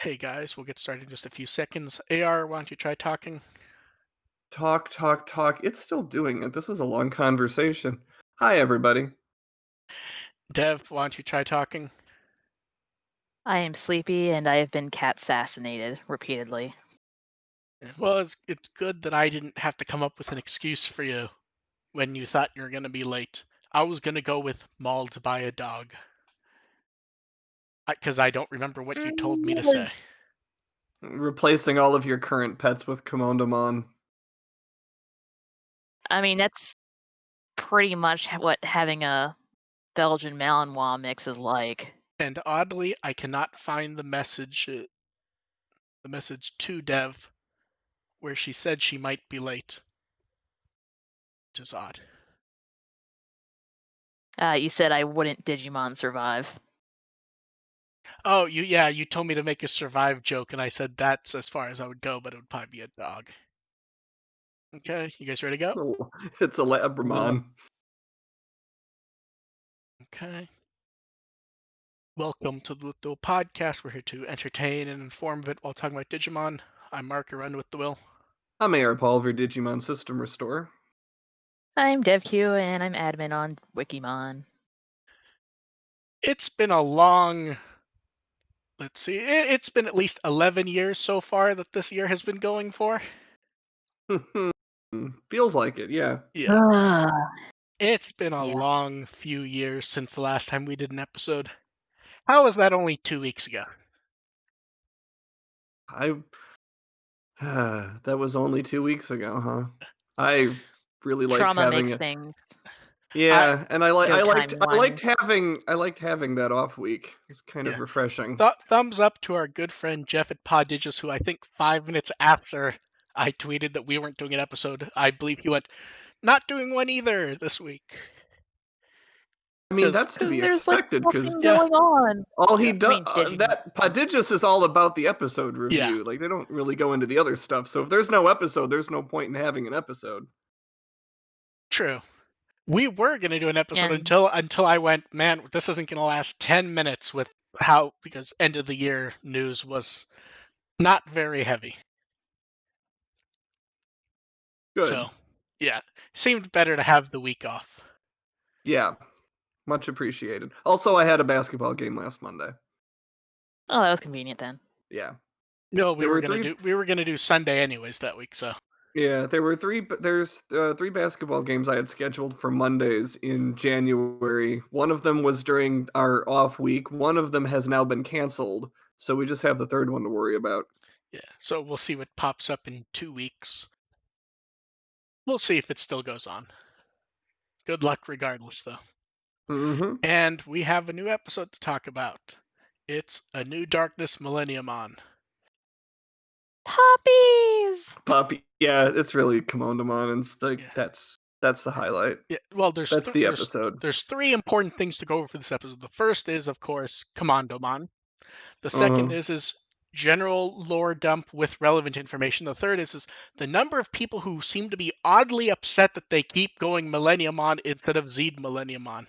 Hey guys, we'll get started in just a few seconds. AR, why don't you try talking? Talk, talk, talk. It's still doing it. This was a long conversation. Hi, everybody. Dev, why don't you try talking? I am sleepy and I have been cat-assassinated repeatedly. Well, it's good that I didn't have to come up with an excuse for you when you thought you were going to be late. I was going to go with mauled by a dog. Because I don't remember what you told me to say. Replacing all of your current pets with Komondomon. I mean, that's pretty much what having a Belgian Malinois mix is like. And oddly, I cannot find the message to Dev where she said she might be late. Which is odd. You said I wouldn't Digimon survive. Oh, you told me to make a survive joke, and I said that's as far as I would go, but it would probably be a dog. Okay, you guys ready to go? It's a Labramon. Okay. Welcome to the WtW podcast. We're here to entertain and inform a bit while talking about Digimon. I'm Mark, run with the will. I'm AR Paul, your Digimon System Restore. I'm DevQ and I'm admin on Wikimon. It's been a long... Let's see. It's been at least 11 years so far that this year has been going for. Feels like it, yeah. Yeah. It's been a long few years since the last time we did an episode. How was that only 2 weeks ago? That was only 2 weeks ago, huh? I really liked Trauma having makes it. things. Yeah, and I liked timeline. having that off week. It's kind of refreshing. Thumbs up to our good friend Jeff at Poddigis, who I think 5 minutes after I tweeted that we weren't doing an episode, I believe he went, "Not doing one either this week." I mean, that's to be there's expected like because nothing going on. all he does, Digimon. that Poddigis is all about the episode review. Yeah. Like, they don't really go into the other stuff. So if there's no episode, there's no point in having an episode. True. We were going to do an episode until I went, man, this isn't going to last 10 minutes with because end of the year news was not very heavy. Good. So, yeah, seemed better to have the week off. Yeah, much appreciated. Also, I had a basketball game last Monday. Oh, that was convenient then. Yeah. No, we were gonna do Sunday anyways that week, so. Yeah, there's 3 basketball games I had scheduled for Mondays in January. One of them was during our off week. One of them has now been canceled, so we just have the third one to worry about. Yeah, so we'll see what pops up in 2 weeks. We'll see if it still goes on. Good luck regardless, though. Mm-hmm. And we have a new episode to talk about. It's A New Darkness Millenniumon. Puppies! Yeah, it's really Komondomon, and it's like, that's the highlight. Yeah, well, that's the episode. There's 3 important things to go over for this episode. The first is, of course, Commandomon. The second is general lore dump with relevant information. The third is the number of people who seem to be oddly upset that they keep going Millenniumon instead of Zed Millenniumon.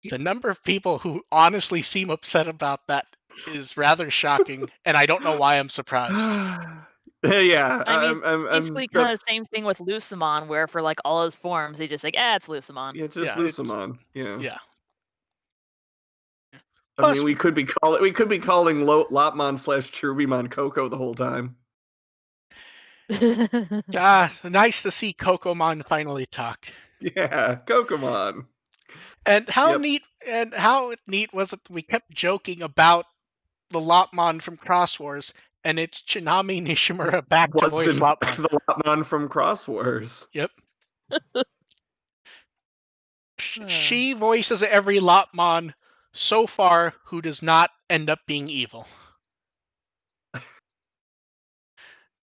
The number of people who honestly seem upset about that is rather shocking, and I don't know why I'm surprised. Yeah, I mean, basically kind of the same thing with Lucimon, where for like all his forms, they just like, it's Lucimon. Yeah, just Lucimon. Yeah. Plus, I mean, we could be calling Lopmon / Cherubimon Coco the whole time. Nice to see Cocomon finally talk. Yeah, Cocomon. And how neat was it? We kept joking about the Lopmon from Cross Wars, and it's Tsunami Nishimura back to voice Lopmon. The Lopmon from Cross Wars. Yep. She voices every Lopmon so far who does not end up being evil.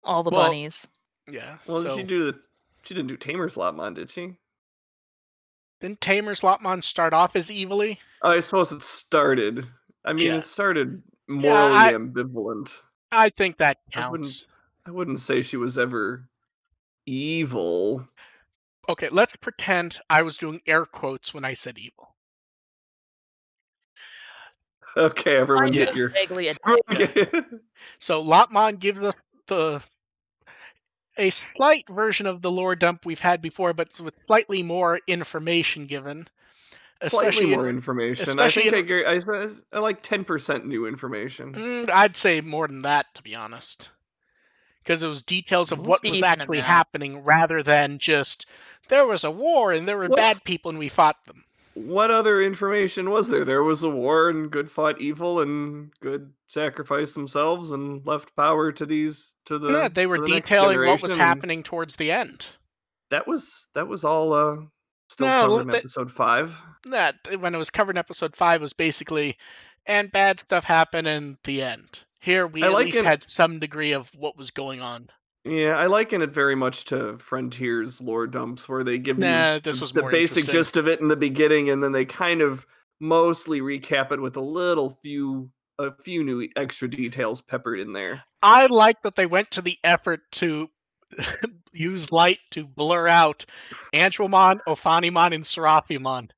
All the bunnies. Yeah. Well, she didn't do Tamer's Lopmon, did she? Didn't Tamer's Lopmon start off as evilly? I suppose it started. I mean, it started morally ambivalent. I think that counts. I wouldn't say she was ever evil. Okay, let's pretend I was doing air quotes when I said evil. Okay, everyone Yeah. get your. Vaguely addictive. So Lopmon gives us a slight version of the lore dump we've had before, but with slightly more information given, Slightly especially more in information. I especially think in I like 10% new information. I'd say more than that, to be honest, because it was details of what was Decent actually amount. happening rather than just there was a war and there were What's bad people and we fought them. what other information was there? There was a war and good fought evil and good sacrificed themselves and left power to Yeah, they were the next detailing what was generation, and happening towards the end. that was all still No, covered in episode 5. that when it was covered in episode 5 was basically, and bad stuff happened in the end. Here we I at least liken had some degree of what was going on. Yeah, I liken it very much to Frontier's lore dumps, where they give you Nah, this was the more basic interesting. gist of it in the beginning, and then they kind of mostly recap it with a few new extra details peppered in there. I like that they went to the effort to use light to blur out Angelmon, Ophanimon, and Seraphimon.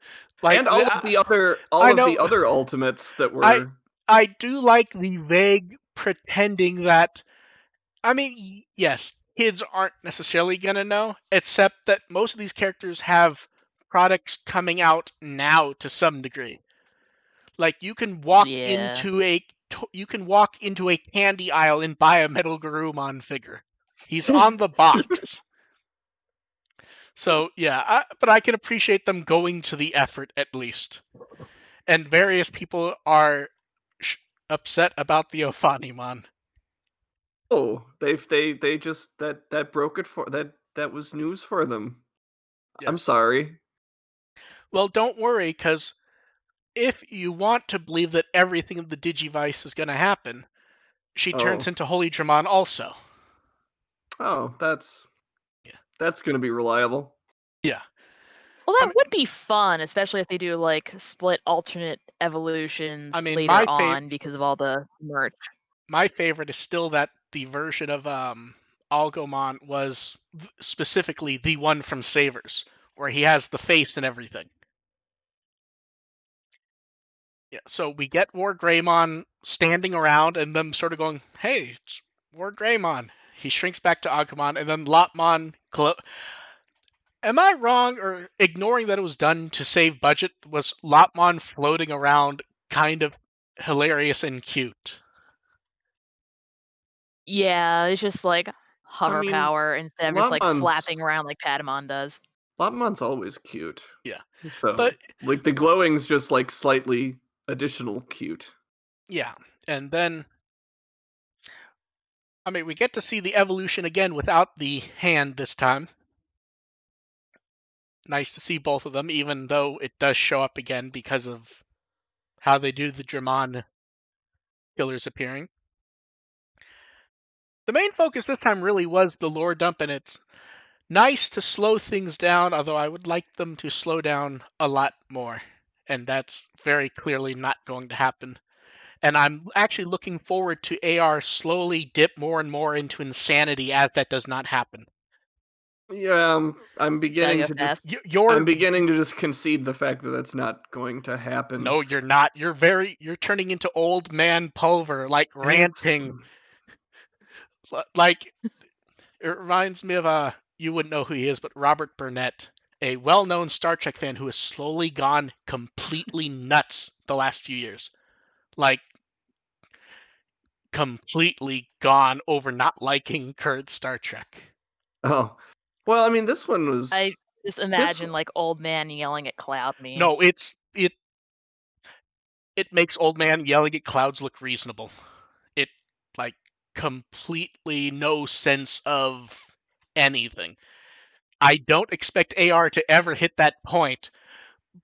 Like And all of I the know other ultimates that I were. I do like the vague pretending that I mean, yes, kids aren't necessarily going to know, except that most of these characters have products coming out now to some degree. Like you can walk Yeah. into a candy aisle and buy a Metal Garurumon figure. He's on the box. So yeah, but I can appreciate them going to the effort at least. And various people are upset about the Ophanimon. Oh, they just that broke it for that was news for them. I'm Yes. sorry. Well, don't worry, because if you want to believe that everything in the Digivice is going to happen, she turns Oh. into Holy Dramon also. Oh, Yeah. that's going to be reliable. Yeah. Well, I that mean, would be fun, especially if they do like split alternate evolutions later my on because of all the merch. favorite is still that the version of Algomon was specifically the one from Savers, where he has the face and everything. Yeah, so we get War Greymon standing around and them sort of going, "Hey, it's War Greymon." He shrinks back to Agumon, and then Lopmon. Am I wrong or ignoring that it was done to save budget? Was Lopmon floating around kind of hilarious and cute? Yeah, it's just like I hover mean, power instead of just like Lopmon's flapping around like Patamon does. Lopmon's always cute. Yeah, So, but like, the glowing's just like slightly additional cute. yeah, and then I mean we get to see the evolution again without the hand this time. Nice to see both of them, even though it does show up again because of how they do the Dramon killers appearing. The main focus this time really was the lore dump, and it's nice to slow things down, although I would like them to slow down a lot more. And that's very clearly not going to happen. And I'm actually looking forward to AR slowly dip more and more into insanity as that does not happen. Yeah, I'm Gotta beginning go to just fast. You're concede the fact that that's not going to happen. no, you're not. You're turning into old man Pulver, like It's ranting. Like it reminds me of you wouldn't know who he is, but Robert Burnett, a well-known Star Trek fan who has slowly gone completely nuts the last few years. Like completely gone over not liking current Star Trek. oh. Well, I mean, this one was I just imagine like old man yelling at Cloud meme. No, it makes old man yelling at clouds look reasonable. It like completely no sense of anything. I don't expect AR to ever hit that point,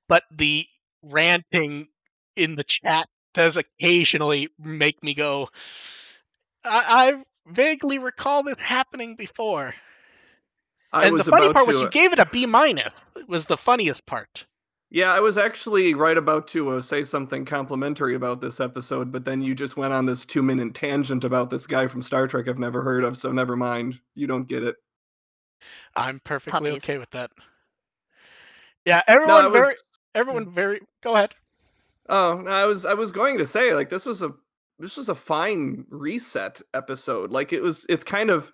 but the ranting in the chat does occasionally make me go, I vaguely recall this happening before. I And the was funny about part was you to gave it a B minus. It was the funniest part. Yeah, I was actually right about to say something complimentary about this episode, but then you just went on this 2-minute tangent about this guy from Star Trek I've never heard of, so never mind. You don't get it. I'm perfectly Puppies. okay with that. Yeah, No, I everyone was very. Go ahead. Oh, I was going to say, like, this was a fine reset episode. Like, it's kind of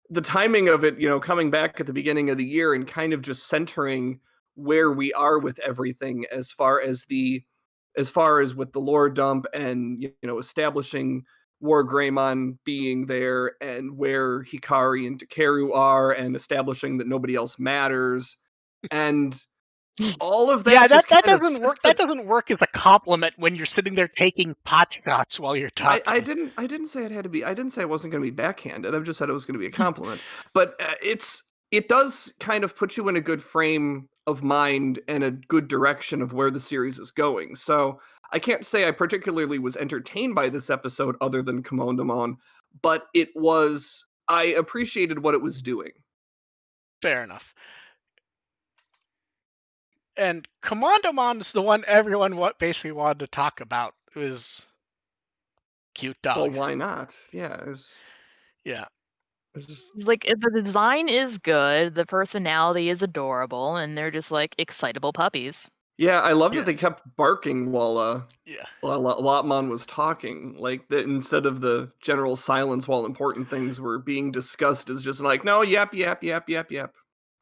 the timing of it, coming back at the beginning of the year and kind of just centering where we are with everything as far as with the lore dump and establishing War Greymon being there and where Hikari and Takeru are and establishing that nobody else matters. And all of that Yeah, just that kind of doesn't work. That doesn't work as a compliment when you're sitting there taking pot shots while you're talking. I didn't say it had to be. I didn't say it wasn't going to be backhanded. I've just said it was going to be a compliment. But it does kind of put you in a good frame of mind and a good direction of where the series is going. So I can't say I particularly was entertained by this episode other than Commandemon, but I appreciated what it was doing. Fair enough. And Commandemon is the one everyone basically wanted to talk about. It was cute dog. Well, why not? Yeah. Yeah. It's like the design is good, the personality is adorable, and they're just like excitable puppies. Yeah, I love that they kept barking while Yeah. Lotmon was talking, like that instead of the general silence while important things were being discussed, is just like, no, yap, yap, yap, yap, yap.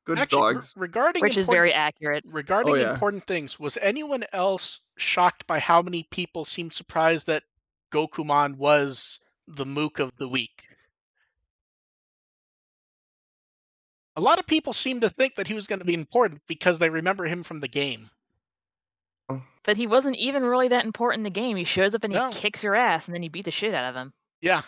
Good Actually, dogs. Which is very accurate. Regarding Oh, yeah. important things, was anyone else shocked by how many people seemed surprised that Gokumon was the Mook of the week? A lot of people seem to think that he was going to be important because they remember him from the game. But he wasn't even really that important in the game. He shows up and No. he kicks your ass, and then you beat the shit out of him. Yeah.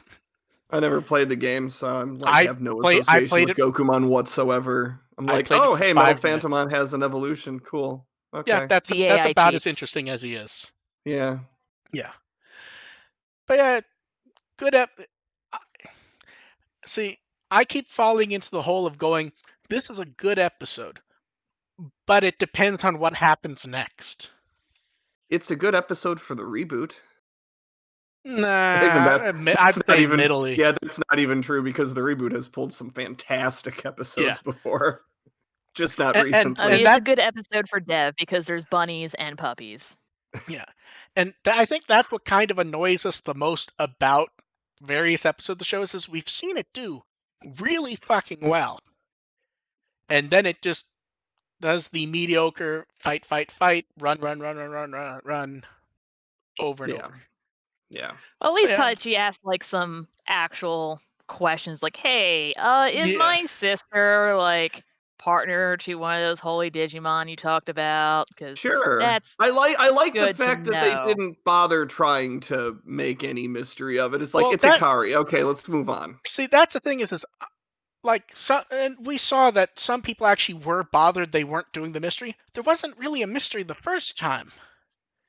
I never played the game, so I'm like I have no played association with it- Gokumon whatsoever. I'm I like, played it oh, for hey, 5 Metal minutes. Phantomon has an evolution. Cool. Okay. Yeah, that's The AI about as cheats. interesting as he is. Yeah. Yeah. But yeah, good See, I keep falling into the hole of going, this is a good episode, but it depends on what happens next. It's a good episode for the reboot. Nah, I'd say middly. Yeah, that's not even true because the reboot has pulled some fantastic episodes before. Just not recently. I mean, it's a good episode for Dev because there's bunnies and puppies. Yeah. And I think that's what kind of annoys us the most about various episodes of the show is we've seen it do really fucking well. And then it just does the mediocre fight, run over and over. Yeah. Well, at least Taichi asked like some actual questions like, hey, is my sister like partner to one of those holy Digimon you talked about? Because that's I like the good fact to that they know. didn't bother trying to make any mystery of it. It's like, it's Hikari. Okay, let's move on. See, that's the thing is like and we saw that some people actually were bothered they weren't doing the mystery. There wasn't really a mystery the first time.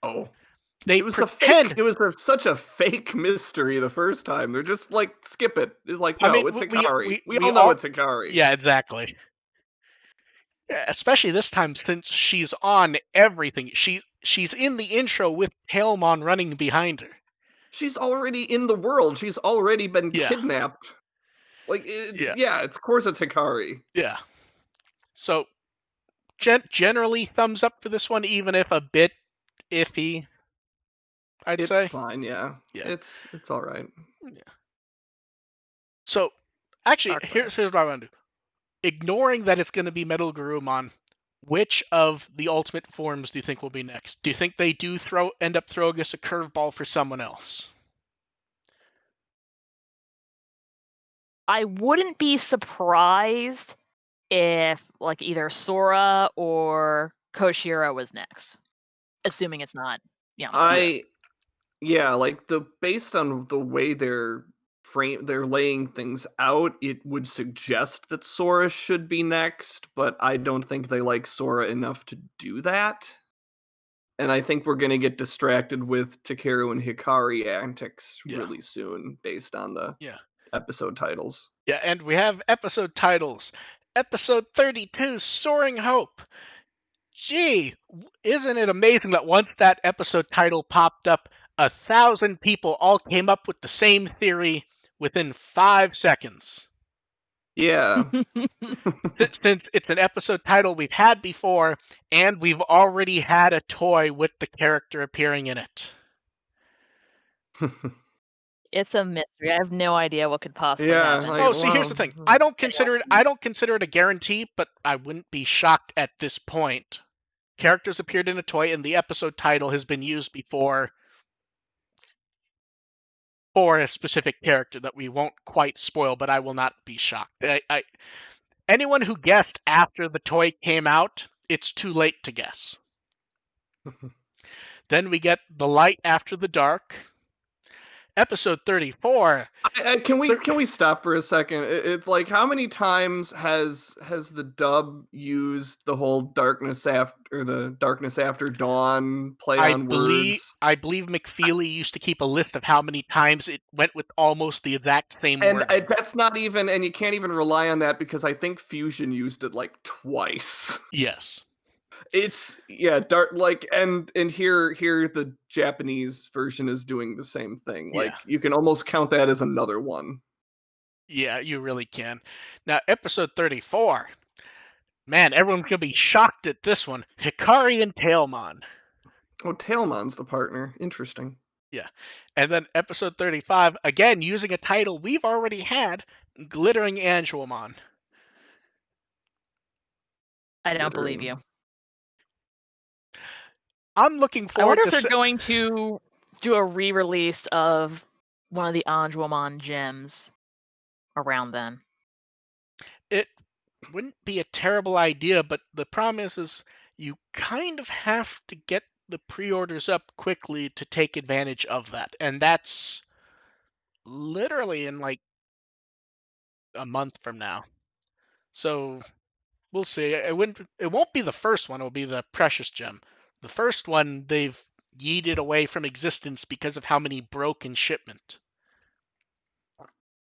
Oh. They it was such a fake mystery the first time. They're just like, skip it. It's like, no, it's Hikari. We all know it's Hikari. Yeah, exactly. Yeah, especially this time since she's on everything. She's in the intro with Tailmon running behind her. She's already in the world. She's already been kidnapped. Like, of course it's Hikari. Yeah. So, generally thumbs up for this one, even if a bit iffy. I'd say it's fine. Yeah. It's all right. Yeah. So, actually, here's what I want to do. Ignoring that it's going to be Metal Garurumon, which of the ultimate forms do you think will be next? Do you think they do end up throwing us a curveball for someone else? I wouldn't be surprised if like either Sora or Koshiro was next, assuming it's not. Based on the way they're laying things out, it would suggest that Sora should be next, but I don't think they like Sora enough to do that. And I think we're going to get distracted with Takeru and Hikari antics really soon based on the episode titles. Yeah, and we have episode titles. Episode 32, Soaring Hope. Gee, isn't it amazing that once that episode title popped up, 1,000 people all came up with the same theory within 5 seconds? Yeah. Since it's an episode title we've had before, and we've already had a toy with the character appearing in it. It's a mystery. I have no idea what could possibly happen. Like, see, here's the thing. I don't consider it a guarantee, but I wouldn't be shocked at this point. Characters appeared in a toy, and the episode title has been used before for a specific character that we won't quite spoil, but I will not be shocked. Anyone who guessed after the toy came out, it's too late to guess. Then we get The Light After the Dark. Episode 34. Can we stop for a second? It's like, how many times has the dub used the whole darkness after dawn play on words? I believe McFeely used to keep a list of how many times it went with almost the exact same word. And that's not even, and you can't even rely on that because I think Fusion used it like twice. Yes. It's dark, like, and here the Japanese version is doing the same thing. Like, you can almost count that as another one. Yeah, you really can. Now, episode 34. Man, everyone's gonna be shocked at this one. Hikari and Tailmon. Oh, Tailmon's the partner. Interesting. Yeah. And then episode 35, again using a title we've already had, Glittering Angelmon. I don't believe you. I'm looking forward to... I wonder if they're going to do a re-release of one of the Angelmon gems around then. It wouldn't be a terrible idea, but the problem is you kind of have to get the pre-orders up quickly to take advantage of that. And that's literally in like a month from now. So we'll see. It won't be the first one, it'll be the Precious Gem. The first one they've yeeted away from existence because of how many broke in shipment.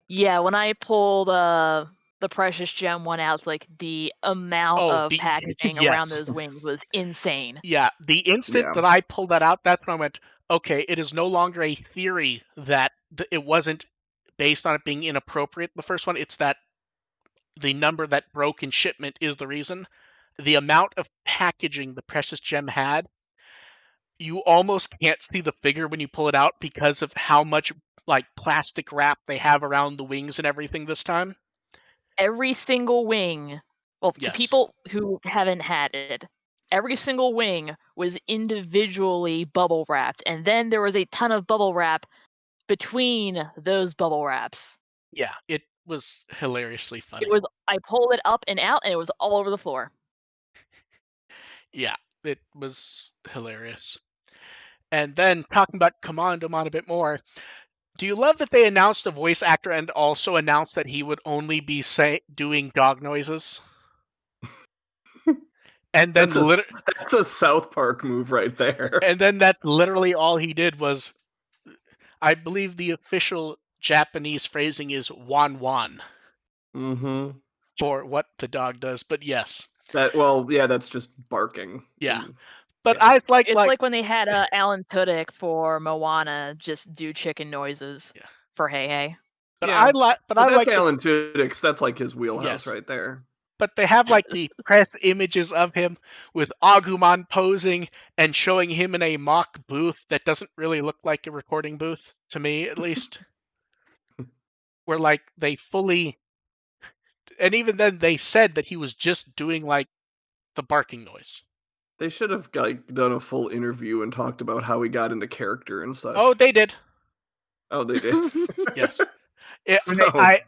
Yeah, when I pulled the Precious Gem one out, like the amount of packaging around those wings was insane. Yeah, the instant that I pulled that out, that's when I went, okay, it is no longer a theory that it wasn't based on it being inappropriate, the first one. It's that the number that broke in shipment is the reason. The amount of packaging the Precious Gem had, you almost can't see the figure when you pull it out because of how much like plastic wrap they have around the wings and everything this time. Every single wing, well, to people who haven't had it, every single wing was individually bubble wrapped, and then there was a ton of bubble wrap between those bubble wraps. Yeah, it was hilariously funny. I pulled it up and out, and it was all over the floor. Yeah, it was hilarious. And then talking about Commandomon a bit more, do you love that they announced a voice actor and also announced that he would only be doing dog noises? And then that's a South Park move right there. And then that's literally all he did was, I believe the official Japanese phrasing is wan wan. Mm-hmm. For what the dog does, but yes. That's just barking. Yeah. But I like it's like when they had Alan Tudyk for Moana just do chicken noises for Hey Hey. But I like Alan Tudyk. That's like his wheelhouse right there. But they have like the press images of him with Agumon posing and showing him in a mock booth that doesn't really look like a recording booth, to me at least. Where like they fully, and even then they said that he was just doing like the barking noise. They should have done a full interview and talked about how he got into character and such. Oh, they did. Oh, they did. Yes. I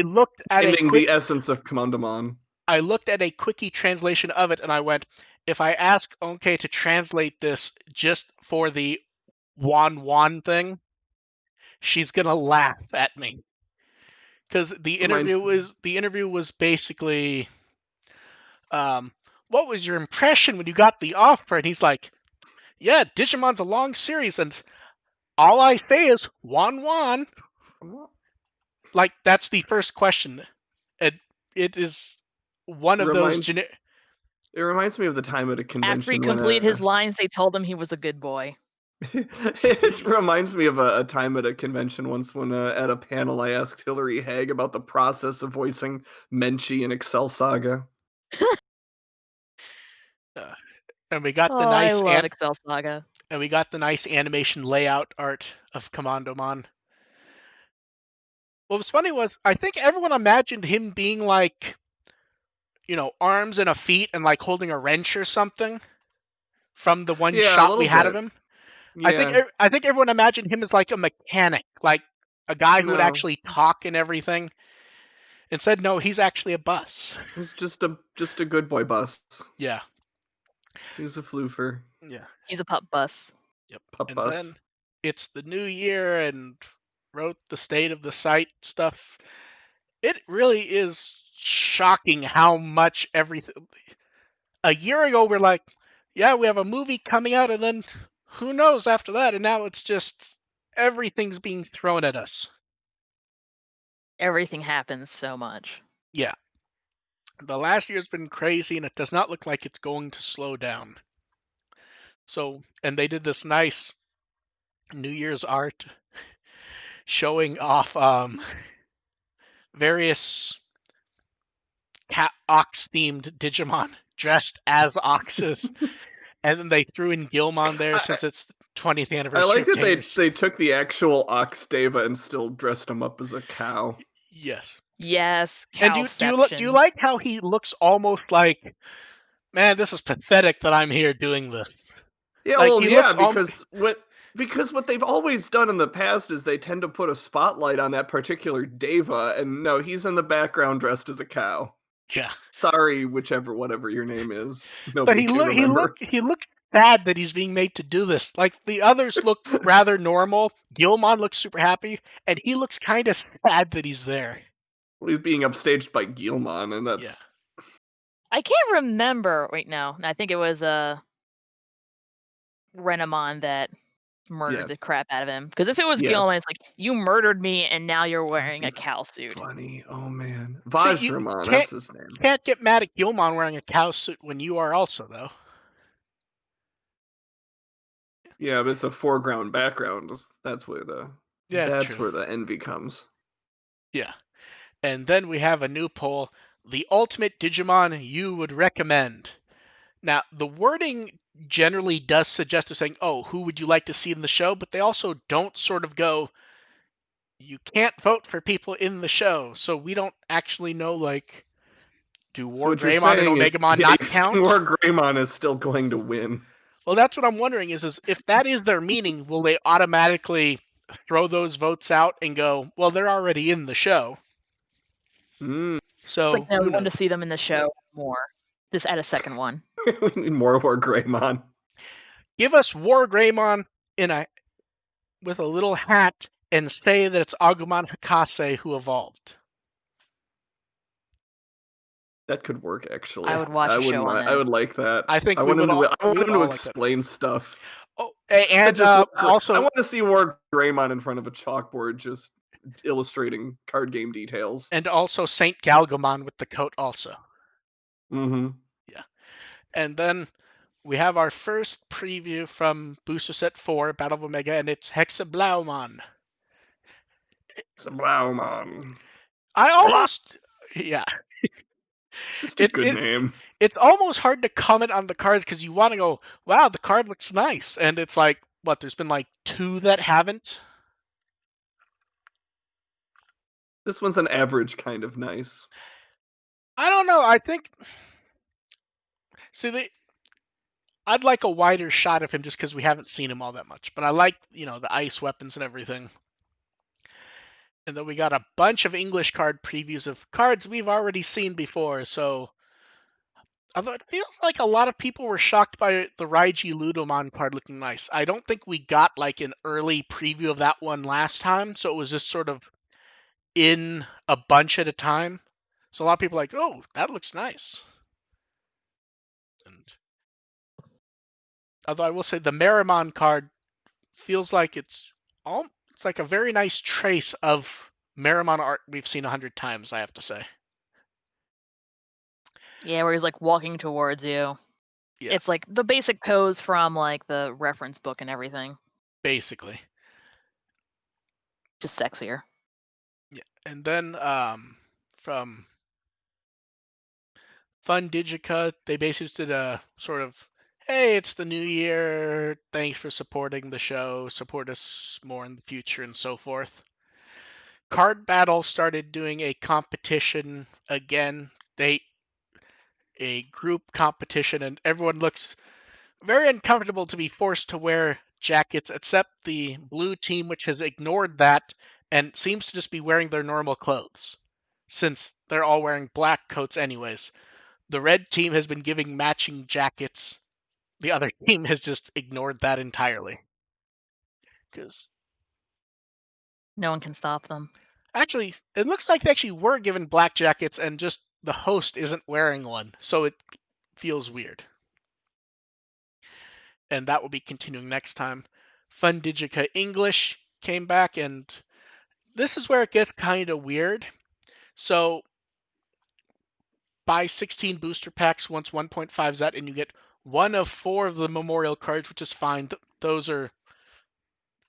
looked at the essence of Commandomon. I looked at a quickie translation of it, and I went, if I ask Onke to translate this just for the wan wan thing, she's gonna laugh at me. Because the interview was basically, what was your impression when you got the offer? And he's like, yeah, Digimon's a long series, and all I say is wan wan. Like, that's the first question. And it is one of those... It reminds me of the time at a convention. After he completed his lines, they told him he was a good boy. It reminds me of a time at a convention once when at a panel I asked Hillary Haig about the process of voicing Menchie in Excel Saga. And we got Oh, the I nice love Excel Saga. and we got the nice animation layout art of Commandomon. What was funny was I think everyone imagined him being like, arms and a feet and like holding a wrench or something from the one Yeah, a shot we little had of bit. him. Yeah. I think everyone imagined him as like a mechanic, like a guy who would No. actually talk and everything. Instead, no, he's actually a bus. He's just a good boy bus. Yeah. He's a floofer. Yeah. He's a pup bus. Yep. Pup And bus. then it's the new year and wrote the state of the site stuff. It really is shocking how much everything. A year ago, we're like, yeah, we have a movie coming out, and then who knows after that? And now it's just everything's being thrown at us. Everything happens so much. Yeah. The last year's been crazy, and it does not look like it's going to slow down. So, and they did this nice New Year's art showing off various ox-themed Digimon dressed as oxes, and then they threw in Gilmon there since it's the 20th I anniversary like of that Tamers. they took the actual Oxdava and still dressed him up as a cow. Yes. Yes, And do you like how he looks almost like, man, this is pathetic that I'm here doing this. Yeah, Like, well, he yeah, looks because what they've always done in the past is they tend to put a spotlight on that particular Deva, and no, he's in the background dressed as a cow. Yeah. Sorry, whatever your name is. But Nobody can remember. he looked sad that he's being made to do this. Like, the others look rather normal. Gilmon looks super happy, and he looks kind of sad that he's there. Well, he's being upstaged by Gilmon, and that's... Yeah. I can't remember. Wait, no. I think it was Renamon that murdered the crap out of him. Because if it was Gilman, it's like, you murdered me and now you're wearing a cow suit. Funny. Oh, man. See, Vajramon, that's his name. You can't get mad at Gilmon wearing a cow suit when you are also, though. Yeah, but it's a foreground background. That's where where the envy comes. Yeah. And then we have a new poll. The ultimate Digimon you would recommend. Now, the wording generally does suggest to saying, oh, who would you like to see in the show? But they also don't sort of go, you can't vote for people in the show. So we don't actually know, like, do War Greymon and Omegamon not count? War Greymon is still going to win. Well, that's what I'm wondering is if that is their meaning, will they automatically throw those votes out and go, well, they're already in the show? Mm. So it's like, no, we want to see them in the show more. Just add a second one. We need more War Greymon. Give us War Greymon with a little hat and say that it's Agumon Hakase who evolved. That could work, actually. I would watch a show on that. I would like that. I think I want him to explain stuff. Oh, and also, I want to see War Greymon in front of a chalkboard just illustrating card game details. And also Saint Galgamon with the coat also. Mm-hmm. Yeah. And then we have our first preview from Booster Set 4, Battle of Omega, and it's Hexablaumon. Hexablaumon. I almost... Yeah. It's just a good name. It's almost hard to comment on the cards because you want to go, wow, the card looks nice. And it's like, what, there's been like 2 that haven't? This one's an average kind of nice. I don't know. I think... See, I'd like a wider shot of him just because we haven't seen him all that much. But I like, the ice weapons and everything. And then we got a bunch of English card previews of cards we've already seen before. So, although it feels like a lot of people were shocked by the Raiji Ludomon card looking nice. I don't think we got like an early preview of that one last time. So it was just sort of in a bunch at a time. So a lot of people are like, oh, that looks nice. And although I will say the Meramon card feels like it's like a very nice trace of Meramon art we've seen 100 times, I have to say. Yeah, where he's like walking towards you. Yeah. It's like the basic pose from like the reference book and everything. Basically. Just sexier. Yeah. And then from Fun Digica, they basically just did a sort of, hey, it's the new year. Thanks for supporting the show. Support us more in the future and so forth. Card Battle started doing a competition again. A group competition, and everyone looks very uncomfortable to be forced to wear jackets, except the blue team, which has ignored that and seems to just be wearing their normal clothes, since they're all wearing black coats anyways. The red team has been giving matching jackets. The other team has just ignored that entirely. Because no one can stop them. Actually, it looks like they actually were given black jackets, and just the host isn't wearing one, so it feels weird. And that will be continuing next time. Fun Digica English came back, and this is where it gets kind of weird. So buy 16 booster packs once 1.5's out, and you get one of 4 of the memorial cards, which is fine. Those are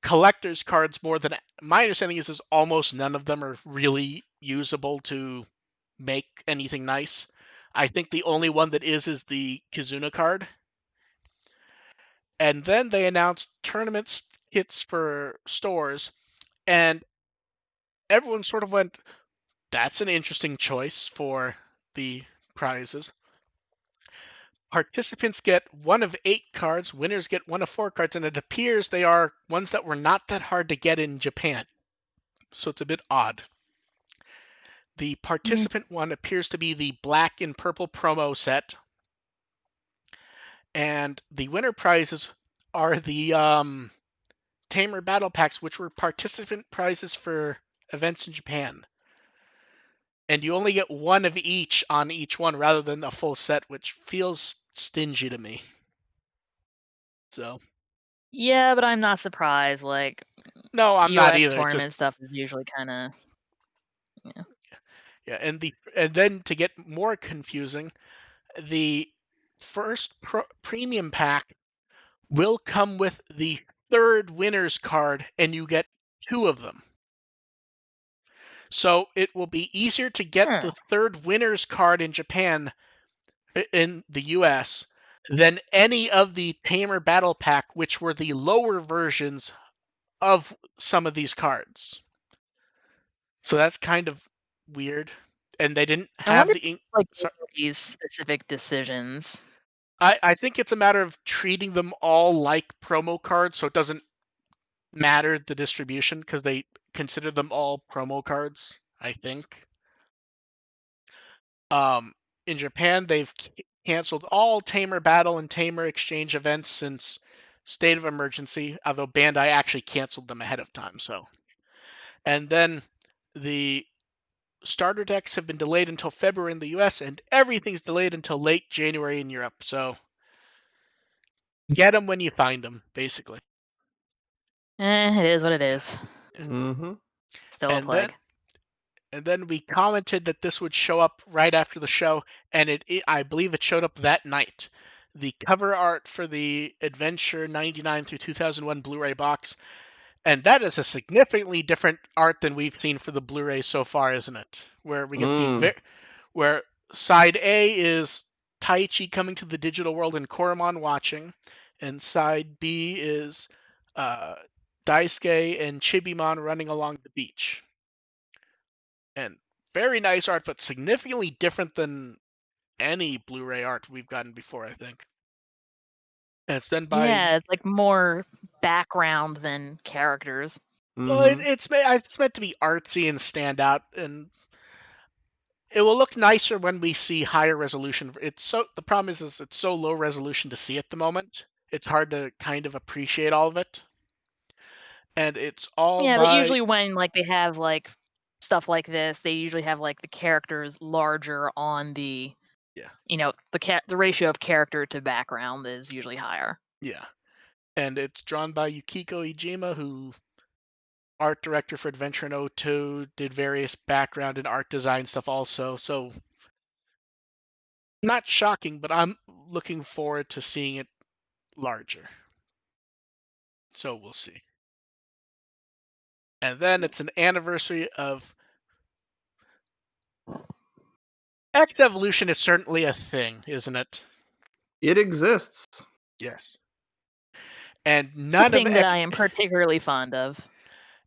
collector's cards more than my understanding is almost none of them are really usable to make anything nice. I think the only one that is the Kizuna card. And then they announced tournament kits for stores, and everyone sort of went, that's an interesting choice for the prizes. Participants get 1 of 8 cards, winners get 1 of 4 cards, and it appears they are ones that were not that hard to get in Japan. So it's a bit odd. The participant one appears to be the black and purple promo set. And the winner prizes are the Tamer Battle Packs, which were participant prizes for events in Japan. And you only get 1 of each on each one rather than a full set, which feels stingy to me. So. Yeah, but I'm not surprised. Like, no, I'm not either. Tournament stuff is usually kind of. Yeah. Yeah, and then to get more confusing, the first premium pack will come with the 3rd winner's card, and you get 2 of them. So it will be easier to get the 3rd winner's card in Japan, in the US, than any of the Tamer Battle Pack, which were the lower versions of some of these cards. So that's kind of weird. And they didn't have these specific decisions. I think it's a matter of treating them all like promo cards, so it doesn't matter the distribution, because they consider them all promo cards, I think. In Japan, they've canceled all Tamer Battle and Tamer Exchange events since State of Emergency, although Bandai actually canceled them ahead of time. So, and then the starter decks have been delayed until February in the US, and everything's delayed until late January in Europe. So, get them when you find them, basically. It is what it is. Mm-hmm. Still a plague. And then we commented that this would show up right after the show, and I believe it showed up that night. The cover art for the Adventure 99 through 2001 Blu-ray box, and that is a significantly different art than we've seen for the Blu-ray so far, isn't it? Where we get where side A is Taichi coming to the digital world and Koromon watching, and side B is Daisuke and Chibimon running along the beach. And very nice art, but significantly different than any Blu-ray art we've gotten before, I think. And it's done by... Yeah, it's like more background than characters. Well, it's meant to be artsy and stand out, and it will look nicer when we see higher resolution. The problem is it's so low resolution to see at the moment. It's hard to kind of appreciate all of it. And it's all but usually when like they have like stuff like this, they usually have like the characters larger on the the ratio of character to background is usually higher. Yeah. And it's drawn by Yukiko Iijima, who art director for Adventure in WtW, did various background and art design stuff also. So not shocking, but I'm looking forward to seeing it larger. So we'll see. And then it's an anniversary of... X Evolution is certainly a thing, isn't it? It exists. Yes. And none thing of that I am particularly fond of.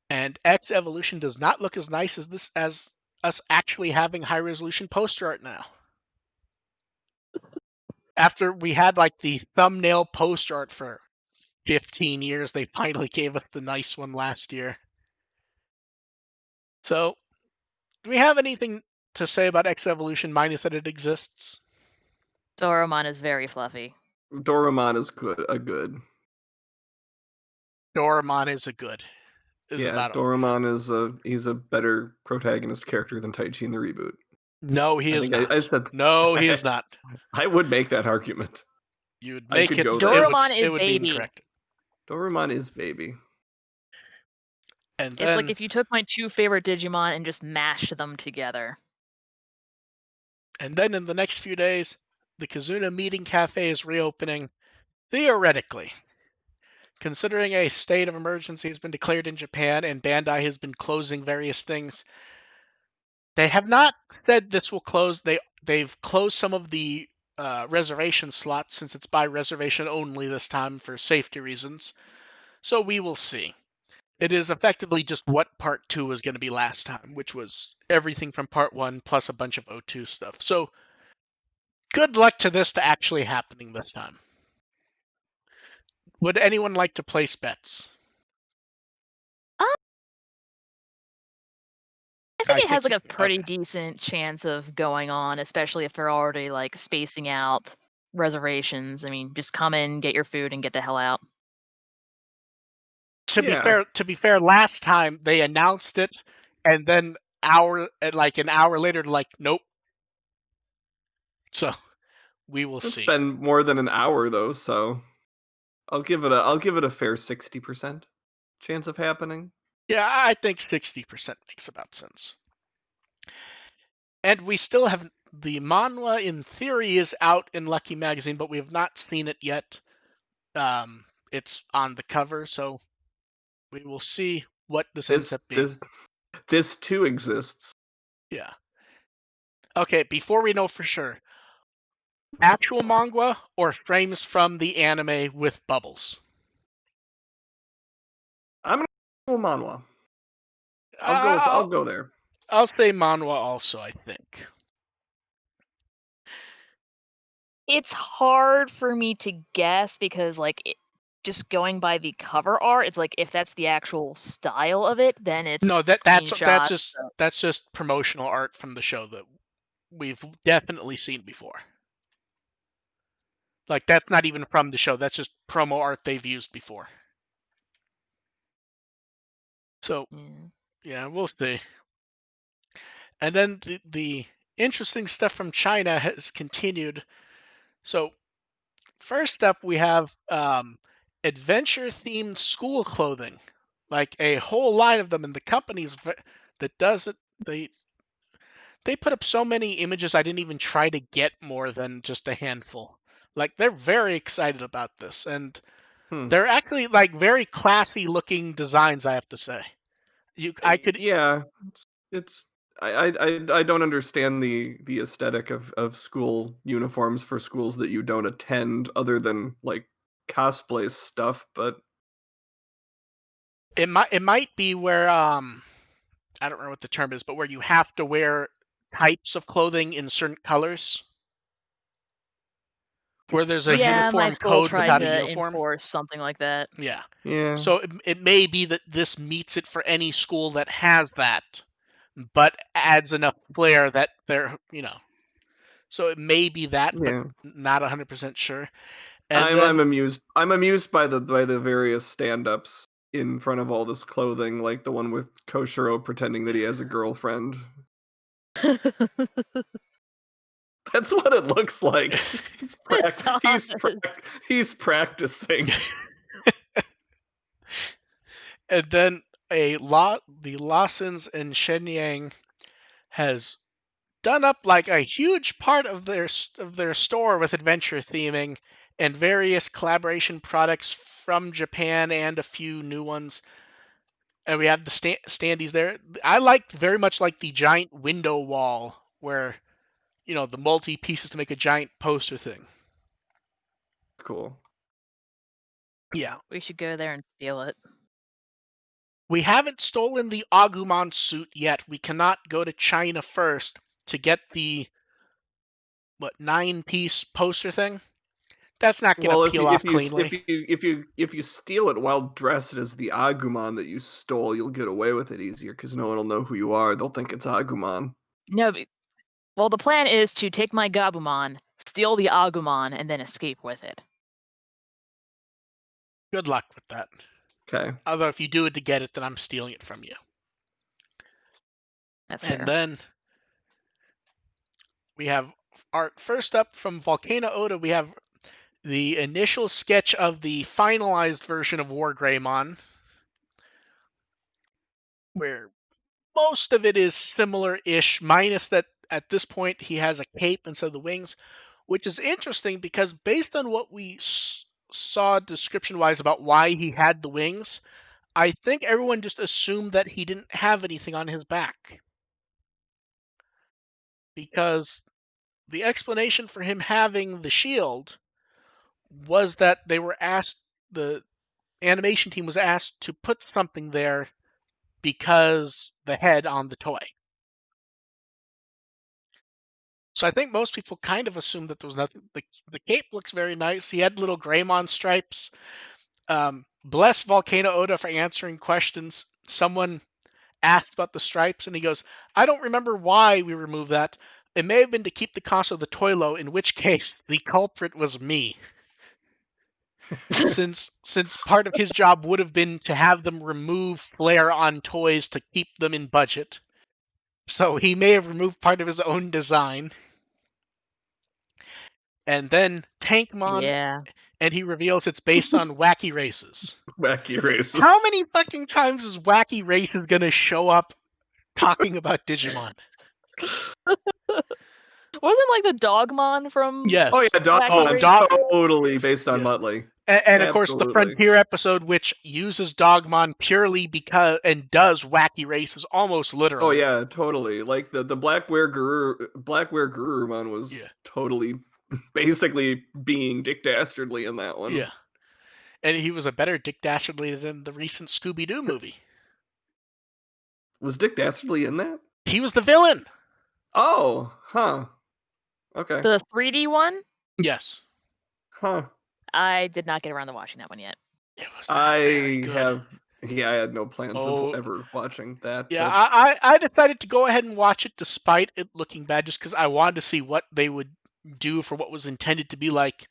And X Evolution does not look as nice as us actually having high resolution poster art now. After we had like the thumbnail poster art for 15 years, they finally gave us the nice one last year. So, do we have anything to say about X Evolution minus that it exists? Doromon is very fluffy. Doromon is good. Doromon is a good. Doromon he's a better protagonist character than Taichi in the reboot. No, he is not. I said, no, he is not. I would make that argument. You would make it. Doromon it would baby. be incorrect. Doromon is baby. And it's like if you took my two favorite Digimon and just mashed them together. And then in the next few days, the Kizuna Meeting Cafe is reopening, theoretically. Considering a state of emergency has been declared in Japan and Bandai has been closing various things, they have not said this will close. They've closed some of the reservation slots since it's by reservation only this time for safety reasons. So we will see. It is effectively just what Part 2 was going to be last time, which was everything from Part 1 plus a bunch of O2 stuff. So good luck to this to actually happening this time. Would anyone like to place bets? I think it has like a pretty decent chance of going on, especially if they're already like spacing out reservations. I mean, just come in, get your food, and get the hell out. To be fair, last time they announced it, and then an hour later, like, nope. So we will see. It's been more than an hour though, so I'll give it a fair 60% chance of happening. Yeah, I think 60% makes about sense. And we still have the manhwa in theory is out in Lucky Magazine, but we have not seen it yet. It's on the cover, so we will see what this ends up being. This too exists. Yeah. Okay, before we know for sure, actual manga or frames from the anime with bubbles? I'm gonna go manhwa. I'll go there. I'll say manhwa also, I think. It's hard for me to guess because, like, just going by the cover art, it's like if that's the actual style of it, then it's that's just promotional art from the show that we've definitely seen before. Like, that's not even from the show. That's just promo art they've used before. So, yeah, we'll see. And then the interesting stuff from China has continued. So, first up, we have adventure-themed school clothing. Like, a whole line of them, and the companies that does it, they put up so many images I didn't even try to get more than just a handful. Like, they're very excited about this, and they're actually like very classy looking designs, I have to say. I don't understand the aesthetic of school uniforms for schools that you don't attend, other than like cosplay stuff, but it might be where I don't remember what the term is, but where you have to wear types of clothing in certain colors. Where there's a uniform code without a uniform. Enforce something like that. Yeah. Yeah. So it may be that this meets it for any school that has that, but adds enough flair that they're, So it may be that, but not 100% sure. And I'm amused. I'm amused by the various stand-ups in front of all this clothing, like the one with Koshiro pretending that he has a girlfriend. That's what it looks like. He's practicing. And then the Lawsons and Shenyang has done up like a huge part of their store with adventure theming and various collaboration products from Japan and a few new ones. And we have the standees there. I very much like the giant window wall where, the multi-pieces to make a giant poster thing. Cool. Yeah. We should go there and steal it. We haven't stolen the Agumon suit yet. We cannot go to China first to get the 9-piece poster thing. That's not going to peel off cleanly. If you steal it while dressed as the Agumon that you stole, you'll get away with it easier because no one will know who you are. They'll think it's Agumon. No, well, the plan is to take my Gabumon, steal the Agumon, and then escape with it. Good luck with that. Okay. Although if you do it to get it, then I'm stealing it from you. That's and fair. Then we have art first up from Volcano Oda. We have the initial sketch of the finalized version of War Greymon, where most of it is similar-ish, minus that at this point he has a cape instead of the wings, which is interesting because based on what we saw description-wise about why he had the wings, I think everyone just assumed that he didn't have anything on his back. Because the explanation for him having the shield was that the animation team was asked to put something there because the head on the toy. So I think most people kind of assumed that there was nothing. The cape looks very nice. He had little Greymon stripes. Bless Volcano Oda for answering questions. Someone asked about the stripes, and he goes, I don't remember why we removed that. It may have been to keep the cost of the toy low, in which case the culprit was me. since part of his job would have been to have them remove flair on toys to keep them in budget. So he may have removed part of his own design. And then Tankmon, yeah. and he reveals it's based on Wacky Races. Wacky Races. How many fucking times is Wacky Races gonna show up talking about Digimon? Wasn't like the Dogmon from? Yes. Oh yeah, Dogmon's totally based on yes. Muttley. And of course, the Frontier episode, which uses Dogmon purely because and does Wacky Races almost literally. Oh yeah, totally. Like the Blackware Gurumon was totally basically being Dick Dastardly in that one. Yeah, and he was a better Dick Dastardly than the recent Scooby-Doo movie. Was Dick Dastardly in that? He was the villain. Oh, huh. Okay. The 3D one? Yes. Huh. I did not get around to watching that one yet. It was very good. I had no plans of ever watching that. Yeah, I decided to go ahead and watch it despite it looking bad, just because I wanted to see what they would do for what was intended to be like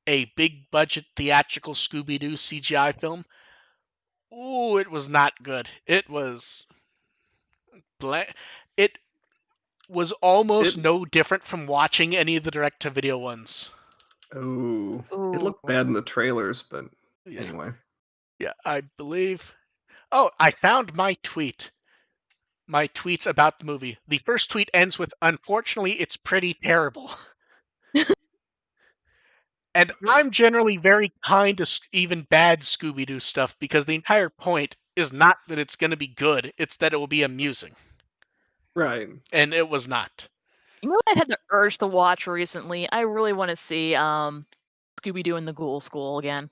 a big budget theatrical Scooby-Doo CGI film. Ooh, it was not good. It was it was almost no different from watching any of the direct-to-video ones. Ooh. It looked bad in the trailers, but anyway. Yeah, I believe. Oh, I found my tweet. My tweets about the movie. The first tweet ends with, unfortunately, it's pretty terrible. And I'm generally very kind to even bad Scooby-Doo stuff because the entire point is not that it's going to be good. It's that it will be amusing. Right. And it was not. You know what I had the urge to watch recently? I really want to see Scooby-Doo in the Ghoul School again.